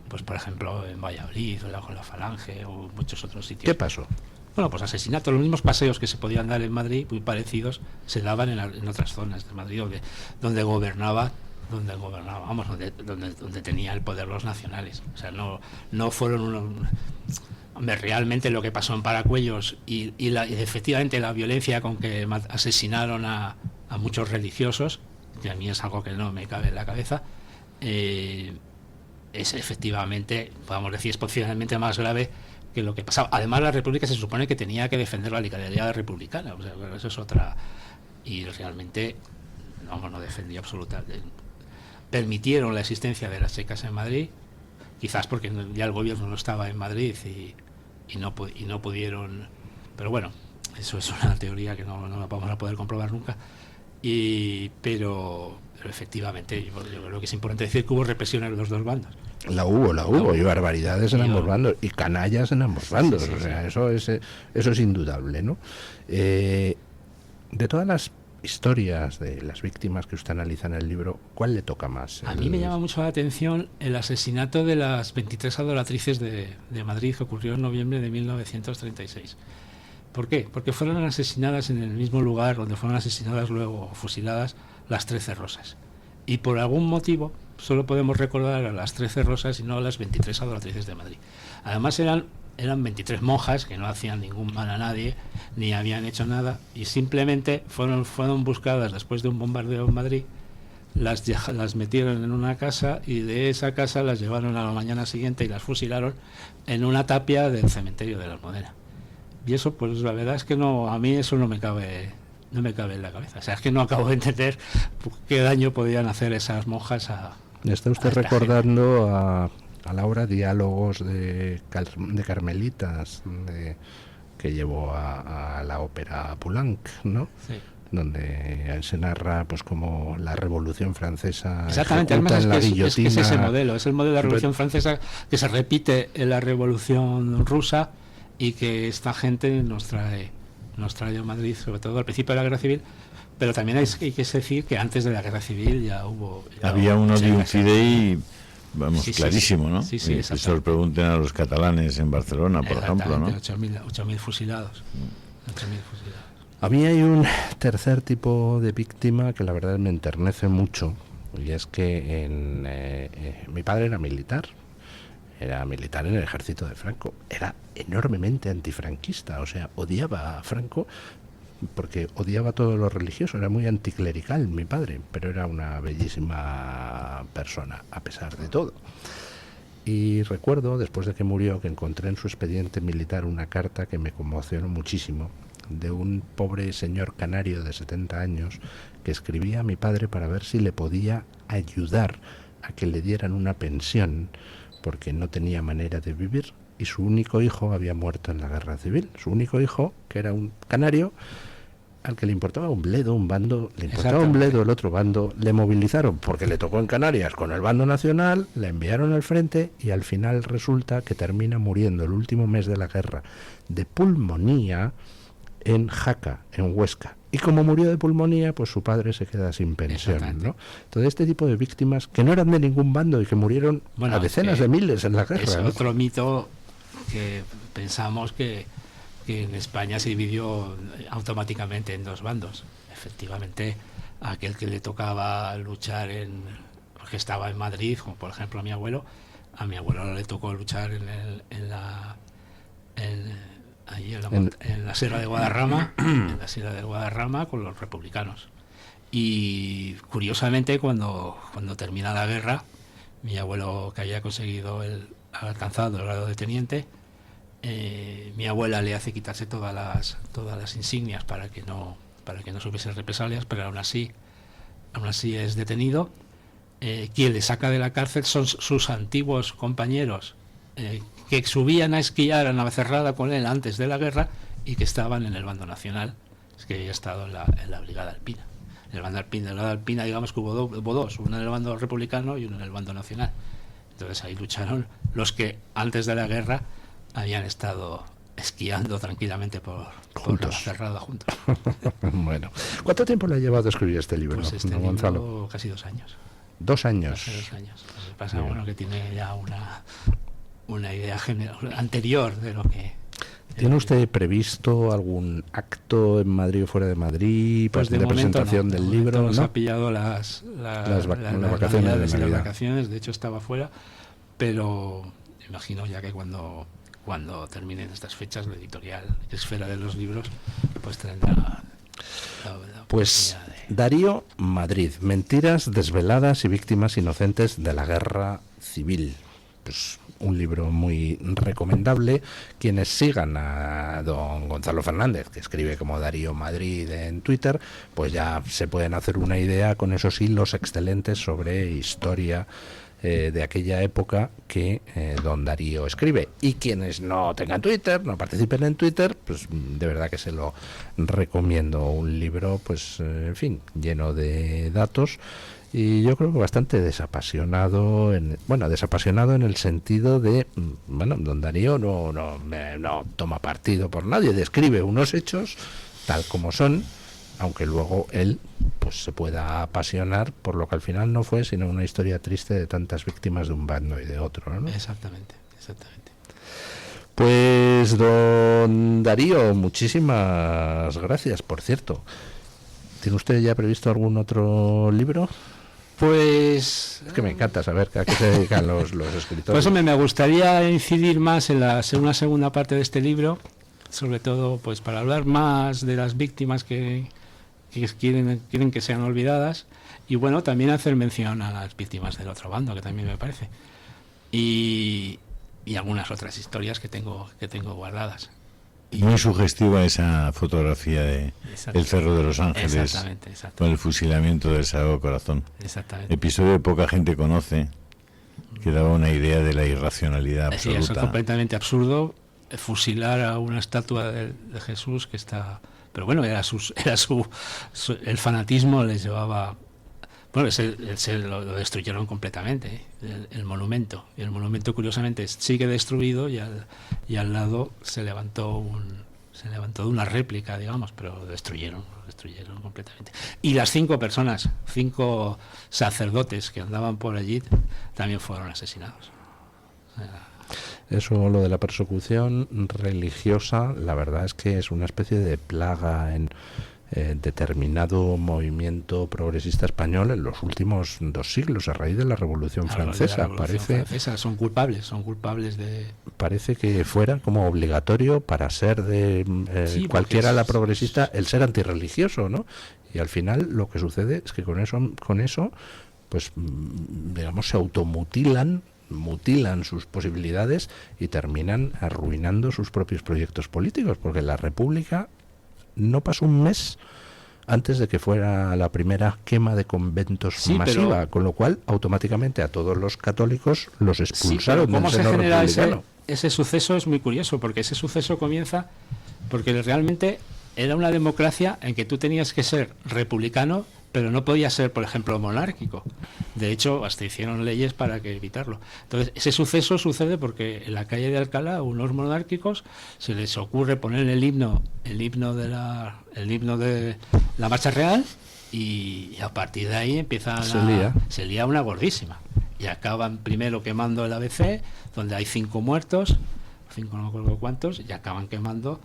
pues por ejemplo en Valladolid o con la Falange o muchos otros sitios. ¿Qué pasó? Bueno, pues asesinatos, los mismos paseos que se podían dar en Madrid, muy parecidos, se daban en otras zonas de Madrid donde gobernaba, vamos, donde tenía el poder los nacionales. O sea, no fueron realmente lo que pasó en Paracuellos y efectivamente la violencia con que asesinaron a muchos religiosos, que a mí es algo que no me cabe en la cabeza, es efectivamente, podemos decir, es posicionalmente más grave que lo que pasaba. Además, la República se supone que tenía que defender la legalidad republicana, o sea, eso es otra, y realmente no defendió absolutamente. Permitieron la existencia de las checas en Madrid, quizás porque ya el gobierno no estaba en Madrid y no pudieron, pero bueno, eso es una teoría que no la vamos a poder comprobar nunca, pero efectivamente yo creo que es importante decir que hubo represión en los dos bandos. La hubo, y barbaridades en ambos bandos, y canallas en ambos bandos, sí. O sea, eso es indudable, ¿no? De todas las historias de las víctimas que usted analiza en el libro, ¿cuál le toca más? A mí me llama mucho la atención el asesinato de las 23 adoratrices de Madrid, que ocurrió en noviembre de 1936. ¿Por qué? Porque fueron asesinadas en el mismo lugar donde fueron asesinadas luego, fusiladas, las 13 Rosas. Y por algún motivo solo podemos recordar a las 13 Rosas y no a las 23 adoratrices de Madrid. Además eran 23 monjas que no hacían ningún mal a nadie, ni habían hecho nada, y simplemente fueron buscadas después de un bombardeo en Madrid, las metieron en una casa, y de esa casa las llevaron a la mañana siguiente y las fusilaron en una tapia del cementerio de la Almudena. Y eso, pues la verdad es que a mí eso no me cabe en la cabeza. O sea, es que no acabo de entender qué daño podían hacer esas monjas ¿Está usted recordando a la obra Diálogos de Carmelitas, que llevó a la ópera Poulenc, ¿no? Sí. Donde se narra pues como la Revolución Francesa exactamente, además es que es ese modelo, es el modelo de la Revolución Francesa que se repite en la Revolución Rusa y que esta gente nos trae nos trajo a Madrid, sobre todo al principio de la Guerra Civil, pero también hay que decir que antes de la Guerra Civil ya hubo... Había un odium fidei, vamos, Sí, clarísimo, ¿no? Sí, Y se lo pregunten a los catalanes en Barcelona, por ejemplo, ¿no? 8.000 fusilados. 8.000 fusilados. A mí hay un tercer tipo de víctima que la verdad me enternece mucho, y es que mi padre era militar en el ejército de Franco, era enormemente antifranquista, o sea, odiaba a Franco porque odiaba todo lo religioso, era muy anticlerical mi padre, pero era una bellísima persona a pesar de todo. Y recuerdo, después de que murió, que encontré en su expediente militar una carta que me conmocionó muchísimo, de un pobre señor canario de 70 años que escribía a mi padre para ver si le podía ayudar a que le dieran una pensión porque no tenía manera de vivir y su único hijo había muerto en la guerra civil. Su único hijo, que era un canario al que le importaba un bledo, un bando, le importaba un bledo el otro bando, le movilizaron porque le tocó en Canarias con el bando nacional, le enviaron al frente y al final resulta que termina muriendo el último mes de la guerra de pulmonía en Jaca, en Huesca. Y como murió de pulmonía, pues su padre se queda sin pensión, ¿no? Entonces este tipo de víctimas que no eran de ningún bando y que murieron a decenas de miles en la guerra. Es ¿no? otro mito que pensamos que en España se dividió automáticamente en dos bandos. Efectivamente, aquel que le tocaba luchar porque estaba en Madrid, como por ejemplo a mi abuelo le tocó luchar en la Sierra de Guadarrama, en la Sierra de Guadarrama con los republicanos. Y curiosamente cuando termina la guerra, mi abuelo, que había alcanzado el grado de teniente, mi abuela le hace quitarse todas las insignias para que no supiesen represalias, pero aún así es detenido. Quien le saca de la cárcel son sus antiguos compañeros que subían a esquiar a Navacerrada con él antes de la guerra y que estaban en el bando nacional, es que había estado en la Brigada Alpina. En el bando alpina, digamos que hubo dos, uno en el bando republicano y uno en el bando nacional. Entonces ahí lucharon los que antes de la guerra habían estado esquiando tranquilamente por Navacerrada juntos. Bueno, ¿cuánto tiempo le ha llevado a escribir este libro, Pues don Gonzalo? libro, casi 2 años. 2 años. Hace 2 años. Lo que pasa, bueno, que tiene ya una idea general anterior de lo que... ¿Tiene usted previsto algún acto en Madrid o fuera de Madrid pues de presentación del libro? Nos ¿no? ha pillado las vacaciones de Navidad. Vacaciones, de hecho estaba fuera, pero imagino ya que cuando terminen estas fechas la editorial Esfera de los Libros pues tendrá la pues Darío Madrid, mentiras desveladas y víctimas inocentes de la guerra civil. Pues un libro muy recomendable. Quienes sigan a don Gonzalo Fernández, que escribe como Darío Madrid en Twitter, pues ya se pueden hacer una idea con esos hilos excelentes sobre historia de aquella época que don Darío escribe. Y quienes no tengan Twitter, no participen en Twitter, pues de verdad que se lo recomiendo. Un libro, pues en fin, lleno de datos y yo creo que bastante desapasionado desapasionado en el sentido de, bueno, don Darío no toma partido por nadie, describe unos hechos tal como son, aunque luego él pues se pueda apasionar por lo que al final no fue sino una historia triste de tantas víctimas de un bando y de otro, ¿no? Exactamente. Pues don Darío, muchísimas gracias. Por cierto, ¿tiene usted ya previsto algún otro libro? Pues... Es que me encanta saber a qué se dedican los escritores. Pues hombre, me gustaría incidir más en una segunda parte de este libro, sobre todo pues para hablar más de las víctimas que quieren que sean olvidadas, y bueno, también hacer mención a las víctimas del otro bando, que también me parece, y algunas otras historias que tengo guardadas. Muy sugestiva esa fotografía de el Cerro de los Ángeles, exactamente. Con el fusilamiento del Sagrado Corazón. Exactamente. Episodio que poca gente conoce, que daba una idea de la irracionalidad absoluta. Sí, eso es completamente absurdo, fusilar a una estatua de Jesús que está... Pero bueno, el fanatismo les llevaba... Bueno, lo destruyeron completamente, el monumento. Y el monumento, curiosamente, sigue destruido y al lado se levantó Se levantó de una réplica, digamos, pero lo destruyeron completamente. Y las 5 personas, 5 sacerdotes que andaban por allí, también fueron asesinados. O sea, eso, lo de la persecución religiosa, la verdad es que es una especie de plaga en determinado movimiento progresista español en los últimos 2 siglos, a raíz de la Revolución Francesa. Son culpables de... Parece que fuera como obligatorio para ser de cualquiera la progresista el ser antirreligioso, ¿no? Y al final lo que sucede es que con eso pues digamos se automutilan, mutilan sus posibilidades y terminan arruinando sus propios proyectos políticos, porque la República no pasó un mes antes de que fuera la primera quema de conventos masiva, con lo cual automáticamente a todos los católicos los expulsaron. Sí, pero ¿cómo se genera ese suceso? Es muy curioso, porque ese suceso comienza porque realmente era una democracia en que tú tenías que ser republicano, pero no podía ser, por ejemplo, monárquico. De hecho, hasta hicieron leyes para evitarlo. Entonces, ese suceso sucede porque en la calle de Alcalá, a unos monárquicos se les ocurre poner el himno de la marcha real, y a partir de ahí se lía una gordísima. Y acaban primero quemando el ABC, donde hay 5 muertos, 5 no me acuerdo cuántos, y acaban quemando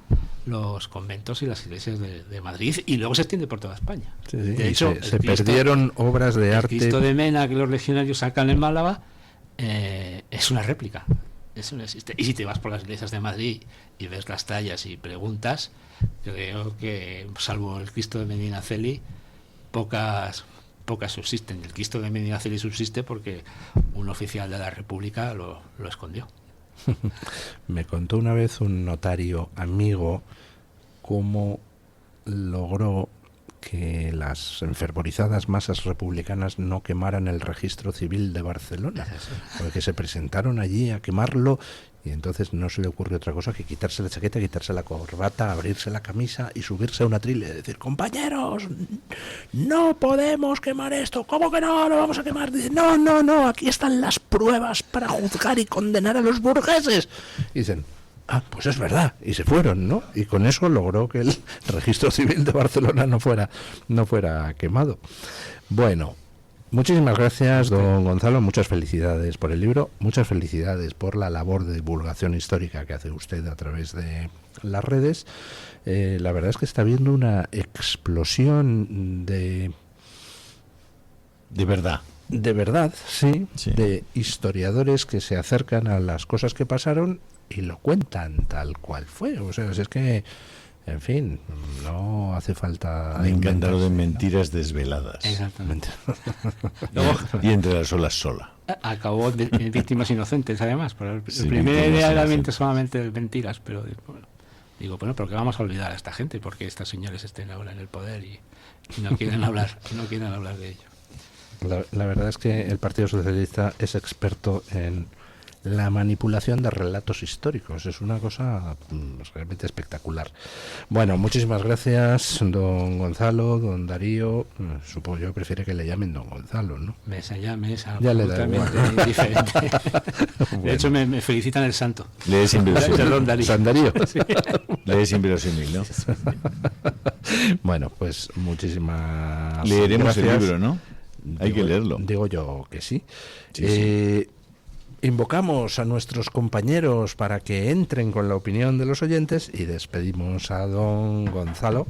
los conventos y las iglesias de Madrid, y luego se extiende por toda España. Sí, de hecho, se perdieron obras de arte. El Cristo de Mena que los legionarios sacan en Málaga es una réplica, eso no existe. Y si te vas por las iglesias de Madrid y ves las tallas y preguntas, creo que salvo el Cristo de Medinaceli pocas subsisten. El Cristo de Medinaceli subsiste porque un oficial de la República lo escondió. Me contó una vez un notario amigo cómo logró que las enfervorizadas masas republicanas no quemaran el registro civil de Barcelona, porque se presentaron allí a quemarlo, y entonces no se le ocurrió otra cosa que quitarse la chaqueta, quitarse la corbata, abrirse la camisa y subirse a una trila y decir: compañeros, no podemos quemar esto. ¿Cómo que no? Lo vamos a quemar. Dice: no, aquí están las pruebas para juzgar y condenar a los burgueses. Y dicen: pues es verdad, y se fueron, ¿no? Y con eso logró que el registro civil de Barcelona no fuera quemado. Bueno, muchísimas gracias, don Gonzalo, muchas felicidades por el libro, muchas felicidades por la labor de divulgación histórica que hace usted a través de las redes. La verdad es que está habiendo una explosión de verdad. De verdad, sí, de historiadores que se acercan a las cosas que pasaron y lo cuentan tal cual fue. O sea, es que, en fin, no hace falta... Me encanta lo de mentiras desveladas. Exactamente. Y entre las olas sola. Acabó en víctimas inocentes, además. Pero la primera idea era solamente mentiras, pero bueno, pero que vamos a olvidar a esta gente porque estas señores estén ahora en el poder y no quieren hablar, de ello. La verdad es que el Partido Socialista es experto en la manipulación de relatos históricos. Es una cosa realmente espectacular. Bueno, muchísimas gracias, don Gonzalo, don Darío. Supongo yo prefiere que le llamen don Gonzalo, ¿no? Mesa ya le da igual. Diferente. Bueno. De hecho, me felicitan el santo. Le es inverosímil. San Darío. Sí. Le es inverosímil, ¿no? Bueno, pues muchísimas Leeremos gracias. el libro, ¿no? Hay que leerlo. Digo yo que sí. Sí. Invocamos a nuestros compañeros para que entren con la opinión de los oyentes y despedimos a don Gonzalo.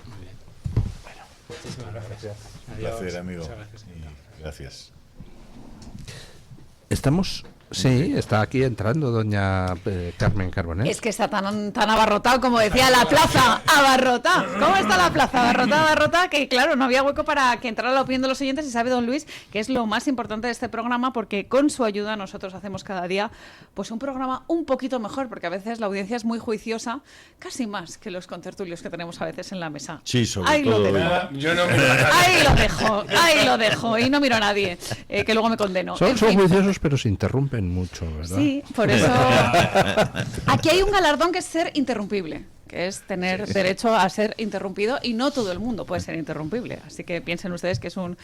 Muy bien. Bueno, muchísimas gracias. Un placer, amigo. Gracias. Estamos... Sí, está aquí entrando doña Carmen Carbonet. Es que está tan abarrotado, como decía la plaza, abarrotado. ¿Cómo está la plaza? Abarrotada, que claro, no había hueco para que entrara la opinión de los oyentes, y sabe don Luis que es lo más importante de este programa, porque con su ayuda nosotros hacemos cada día pues un programa un poquito mejor, porque a veces la audiencia es muy juiciosa, casi más que los contertulios que tenemos a veces en la mesa. Sí, sobre todo. Yo no miro a nadie. Ahí lo dejo, y no miro a nadie, que luego me condeno. Son juiciosos, pero se interrumpen interrumpen mucho, ¿verdad? Sí, por eso aquí hay un galardón que es ser interrumpible, que es tener derecho a ser interrumpido, y no todo el mundo puede ser interrumpible. Así que piensen ustedes que es un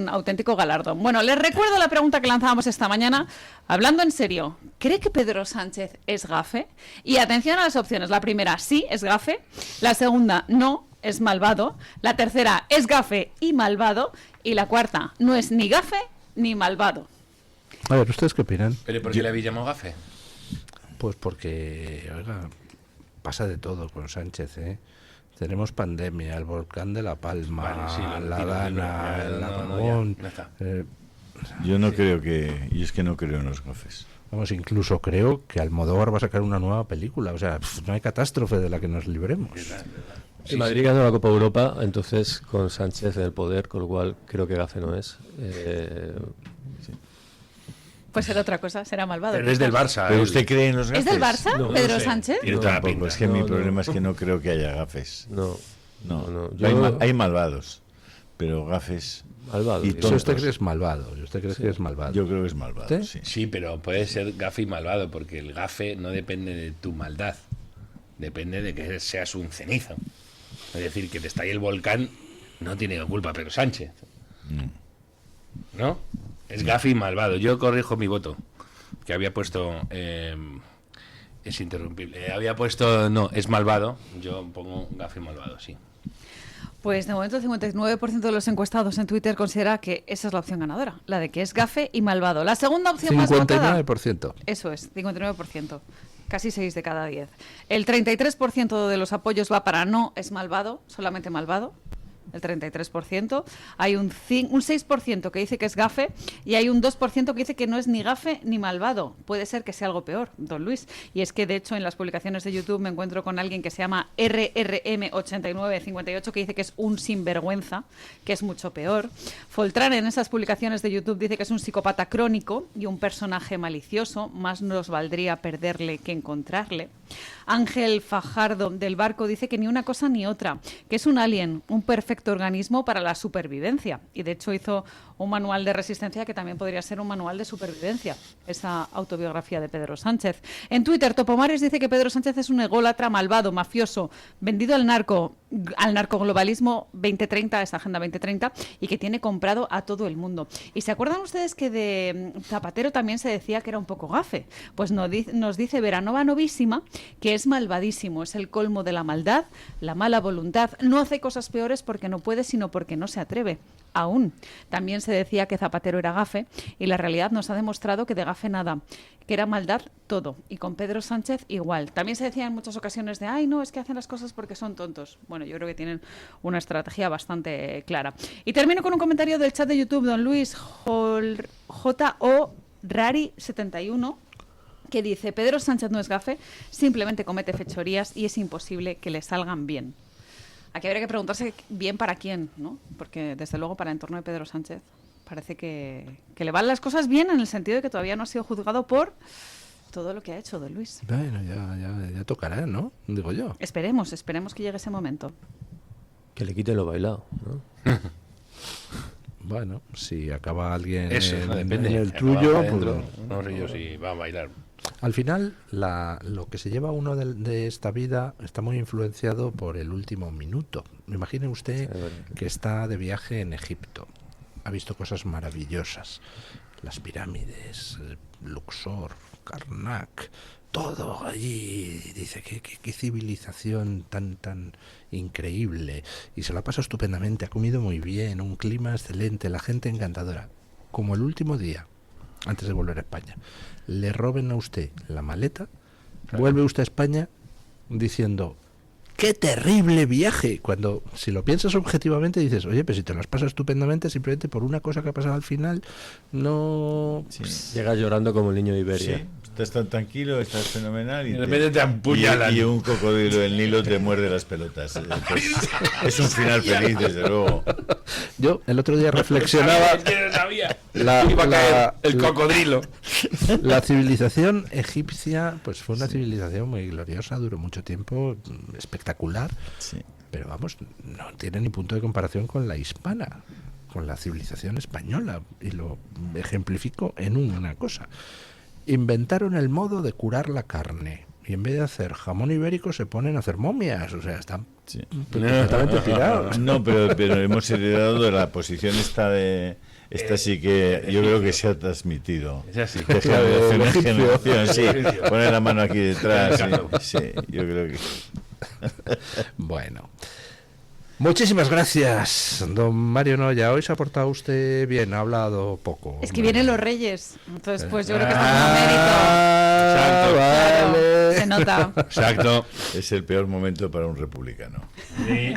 auténtico galardón. Bueno, les recuerdo la pregunta que lanzábamos esta mañana. Hablando en serio, ¿cree que Pedro Sánchez es gafe? Y atención a las opciones. La primera, sí, es gafe. La segunda, no, es malvado. La tercera, es gafe y malvado. Y la cuarta, no es ni gafe ni malvado. A ver, ¿ustedes qué opinan? ¿Pero por qué le habéis llamado gafe? Pues porque, oiga, pasa de todo con Sánchez, ¿eh? Tenemos pandemia, el volcán de La Palma, la Dana, el apagón. Yo no creo que... Y es que no creo en los gafes. Vamos, incluso creo que Almodóvar va a sacar una nueva película. O sea, no hay catástrofe de la que nos libremos. Si Madrid ganó la Copa Europa, entonces con Sánchez en el poder, con lo cual creo que gafe no es. Pues será otra cosa, será malvado. Pero es del Barça. ¿Pero usted cree en los gafes? ¿Es del Barça, no, Pedro no sé. Sánchez? Yo tampoco, es que mi problema es que no creo que haya gafes. No. Hay malvados, pero gafes... Malvado. Y Eso usted cree que es malvado. ¿Usted cree que es malvado? Yo creo que es malvado, Sí, pero puede ser gafe y malvado, porque el gafe no depende de tu maldad. Depende de que seas un cenizo. Es decir, que te estalle el volcán no tiene culpa Pedro Sánchez. ¿No? Es gafe y malvado. Yo corrijo mi voto, que había puesto... es interrumpible. Había puesto... No, es malvado. Yo pongo gafe y malvado, sí. Pues de momento el 59% de los encuestados en Twitter considera que esa es la opción ganadora, la de que es gafe y malvado. La segunda opción más votada... 59%. Eso es, 59%. Casi 6 de cada 10. El 33% de los apoyos va para no es malvado, solamente malvado. El 33%. Hay un 6% que dice que es gafe y hay un 2% que dice que no es ni gafe ni malvado. Puede ser que sea algo peor, don Luis. Y es que, de hecho, en las publicaciones de YouTube me encuentro con alguien que se llama RRM8958 que dice que es un sinvergüenza, que es mucho peor. Foltrán en esas publicaciones de YouTube dice que es un psicópata crónico y un personaje malicioso. Más nos valdría perderle que encontrarle. Ángel Fajardo del Barco dice que ni una cosa ni otra, que es un alien, un perfecto organismo para la supervivencia. Y de hecho hizo un manual de resistencia que también podría ser un manual de supervivencia, esa autobiografía de Pedro Sánchez. En Twitter, Topomares dice que Pedro Sánchez es un ególatra, malvado, mafioso, vendido al narcoglobalismo 2030, esa Agenda 2030, y que tiene comprado a todo el mundo. ¿Y se acuerdan ustedes que de Zapatero también se decía que era un poco gafe? Pues nos dice Veranova Novísima que es malvadísimo, es el colmo de la maldad, la mala voluntad, no hace cosas peores porque no puede, sino porque no se atreve. Aún. También se decía que Zapatero era gafe y la realidad nos ha demostrado que de gafe nada, que era maldad todo. Y con Pedro Sánchez igual. También se decía en muchas ocasiones de, ay, no, es que hacen las cosas porque son tontos. Bueno, yo creo que tienen una estrategia bastante clara. Y termino con un comentario del chat de YouTube, don Luis J.O. Rari71, que dice, Pedro Sánchez no es gafe, simplemente comete fechorías y es imposible que le salgan bien. Aquí habría que preguntarse bien para quién, ¿no? Porque desde luego para el entorno de Pedro Sánchez parece que le van las cosas bien, en el sentido de que todavía no ha sido juzgado por todo lo que ha hecho don Luis. Bueno, ya tocará, ¿no? Digo yo. Esperemos que llegue ese momento. Que le quite lo bailado, ¿no? Bueno, si acaba alguien depende. en el trullo, pues, no sé yo si va a bailar. Al final, lo que se lleva uno de esta vida está muy influenciado por el último minuto. Imagine usted que está de viaje en Egipto. Ha visto cosas maravillosas. Las pirámides, Luxor, Karnak, todo allí. Dice, qué civilización tan increíble. Y se la pasa estupendamente, ha comido muy bien, un clima excelente, la gente encantadora. Como el último día, antes de volver a España, le roben a usted la maleta, vuelve usted a España diciendo, ¡qué terrible viaje! Cuando, si lo piensas objetivamente, dices, oye, pero si te las pasas estupendamente, simplemente por una cosa que ha pasado al final, no... Sí. Llegas llorando como el niño de Iberia. Sí. Estás tan tranquilo, estás fenomenal y de repente te apuñalan. Y un cocodrilo del Nilo te muerde las pelotas. Pues, es un final feliz, desde luego. Yo el otro día reflexionaba... Iba a caer el cocodrilo. La civilización egipcia pues fue una civilización muy gloriosa, duró mucho tiempo, espectacular, sí. Pero vamos, no tiene ni punto de comparación con la hispana, con la civilización española, y lo ejemplifico en una cosa. inventaron el modo de curar la carne. Y en vez de hacer jamón ibérico se ponen a hacer momias. O sea, están completamente tirados. No, pero hemos heredado de la posición esta de... Esta sí que yo creo que se ha transmitido. Es así. De generación en generación, sí. Poner la mano aquí detrás. Sí, yo creo que... Bueno. Muchísimas gracias, don Mario Noya. Hoy se ha portado usted bien, ha hablado poco. Es que vienen los Reyes, entonces pues yo creo que está Exacto. Claro, se nota. Exacto. Es el peor momento para un republicano. Sí.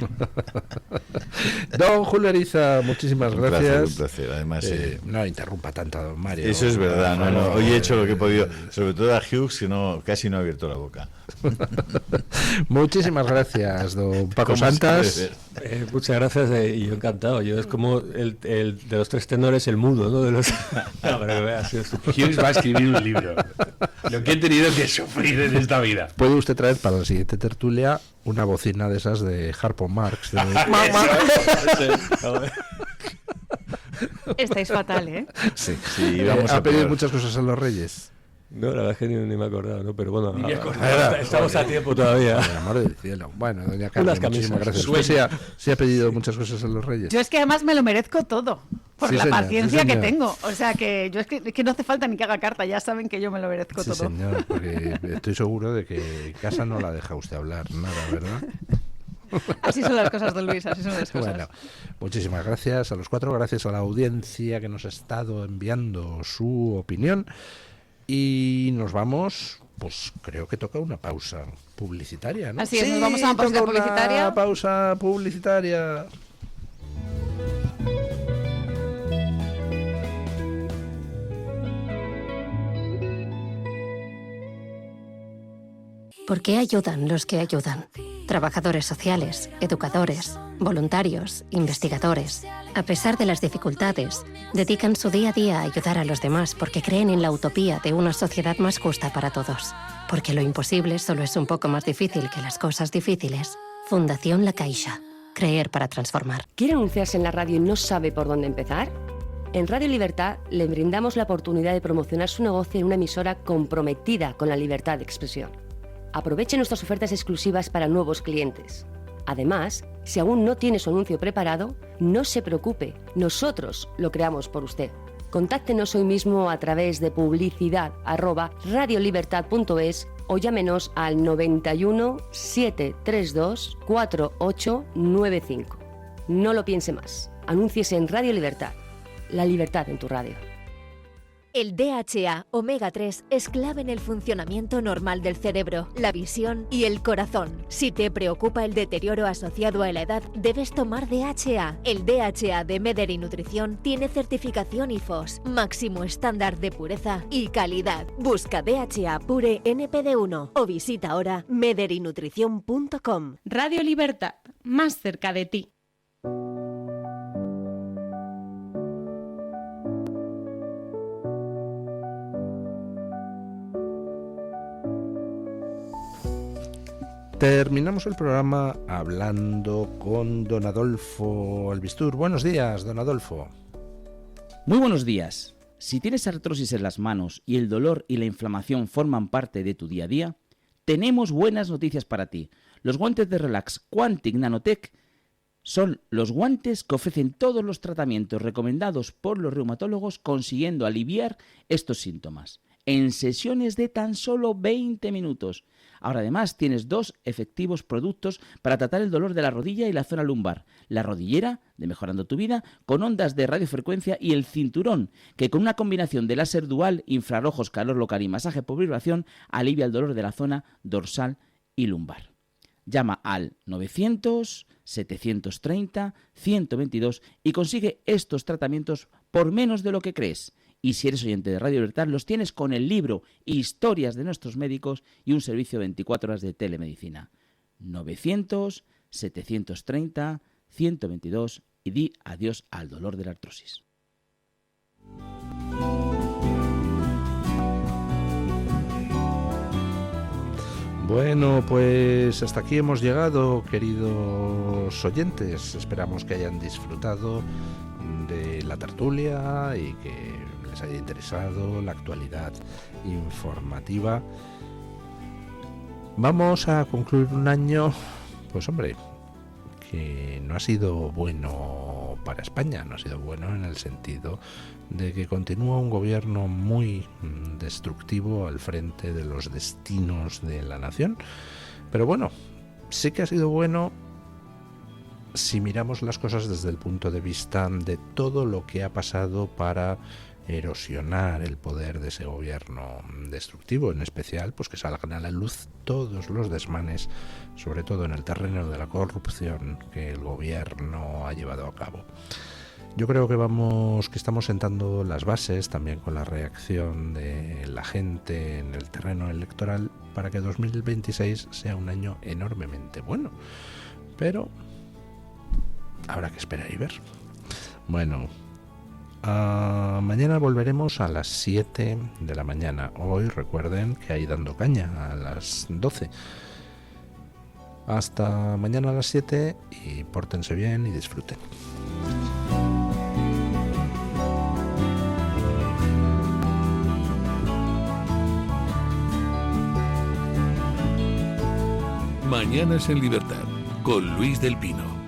Don Julio Ariza, muchísimas gracias. Un placer. Además, no interrumpa tanto a don Mario. Eso es verdad. No. Hoy he hecho lo que he podido, sobre todo a Hughes, que casi no ha abierto la boca. Muchísimas gracias, don Paco Santas. Muchas gracias y yo encantado. Yo es como el de los tres tenores, el mudo, ¿no? De los... No, para que veas, Hughes va a escribir un libro. Lo que he tenido que sufrir en esta vida. Puede usted traer para la siguiente tertulia una bocina de esas de Harpo Marx. Estáis fatal, ¿eh? Sí. Vamos ¿Ha pedido muchas cosas a los Reyes? No, la verdad es que ni me he acordado, ¿no? Pero bueno, estamos a tiempo todavía. Por el amor del cielo. Bueno, doña Carmen, muchísimas gracias. ¿Usted sí ha pedido muchas cosas a los Reyes? Yo es que además me lo merezco todo, por Sí, la señor, paciencia sí, que señor. tengo. O sea, que yo es que no hace falta ni que haga carta, ya saben que yo me lo merezco Sí, todo. señor, porque estoy seguro de que en casa no la deja usted hablar nada, ¿verdad? Así son las cosas, don Luis, así son las cosas. Bueno, muchísimas gracias a los cuatro, gracias a la audiencia que nos ha estado enviando su opinión. Y nos vamos, pues creo que toca una pausa publicitaria, ¿no? Así es, nos vamos a una pausa toca publicitaria. Una pausa publicitaria. ¿Por qué ayudan los que ayudan? Trabajadores sociales, educadores, voluntarios, investigadores. A pesar de las dificultades, dedican su día a día a ayudar a los demás porque creen en la utopía de una sociedad más justa para todos. Porque lo imposible solo es un poco más difícil que las cosas difíciles. Fundación La Caixa. Creer para transformar. ¿Quiere anunciarse en la radio y no sabe por dónde empezar? En Radio Libertad le brindamos la oportunidad de promocionar su negocio en una emisora comprometida con la libertad de expresión. Aproveche nuestras ofertas exclusivas para nuevos clientes. Además, si aún no tiene su anuncio preparado, no se preocupe, nosotros lo creamos por usted. Contáctenos hoy mismo a través de publicidad@radiolibertad.es o llámenos al 91 732 4895. No lo piense más. Anúnciese en Radio Libertad. La libertad en tu radio. El DHA omega 3 es clave en el funcionamiento normal del cerebro, la visión y el corazón. Si te preocupa el deterioro asociado a la edad, debes tomar DHA. El DHA de Mederi Nutrición tiene certificación IFOS, máximo estándar de pureza y calidad. Busca DHA Pure NPD1 o visita ahora mederinutrición.com. Radio Libertad, más cerca de ti. Terminamos el programa hablando con don Adolfo Albistur. Buenos días, don Adolfo. Muy buenos días. Si tienes artrosis en las manos y el dolor y la inflamación forman parte de tu día a día, tenemos buenas noticias para ti. Los guantes de Relax Quantic Nanotech son los guantes que ofrecen todos los tratamientos recomendados por los reumatólogos, consiguiendo aliviar estos síntomas en sesiones de tan solo 20 minutos. Ahora además tienes 2 efectivos productos para tratar el dolor de la rodilla y la zona lumbar. La rodillera, de Mejorando tu Vida, con ondas de radiofrecuencia, y el cinturón, que con una combinación de láser dual, infrarrojos, calor local y masaje por vibración, alivia el dolor de la zona dorsal y lumbar. Llama al 900-730-122 y consigue estos tratamientos por menos de lo que crees. Y si eres oyente de Radio Libertad, los tienes con el libro Historias de nuestros médicos y un servicio 24 horas de telemedicina. 900-730-122 y di adiós al dolor de la artrosis. Bueno, pues hasta aquí hemos llegado, queridos oyentes. Esperamos que hayan disfrutado de la tertulia y que les haya interesado la actualidad informativa. Vamos a concluir un año, pues hombre, que no ha sido bueno para España, no ha sido bueno en el sentido de que continúa un gobierno muy destructivo al frente de los destinos de la nación. Pero bueno, sí que ha sido bueno si miramos las cosas desde el punto de vista de todo lo que ha pasado para erosionar el poder de ese gobierno destructivo, en especial pues que salgan a la luz todos los desmanes, sobre todo en el terreno de la corrupción, que el gobierno ha llevado a cabo. Yo creo que estamos sentando las bases también con la reacción de la gente en el terreno electoral para que 2026 sea un año enormemente bueno, pero habrá que esperar y ver. Bueno, mañana volveremos a las 7 de la mañana. Hoy recuerden que hay Dando Caña a las 12. Hasta mañana a las 7 y pórtense bien y disfruten. Mañanas en Libertad con Luis del Pino.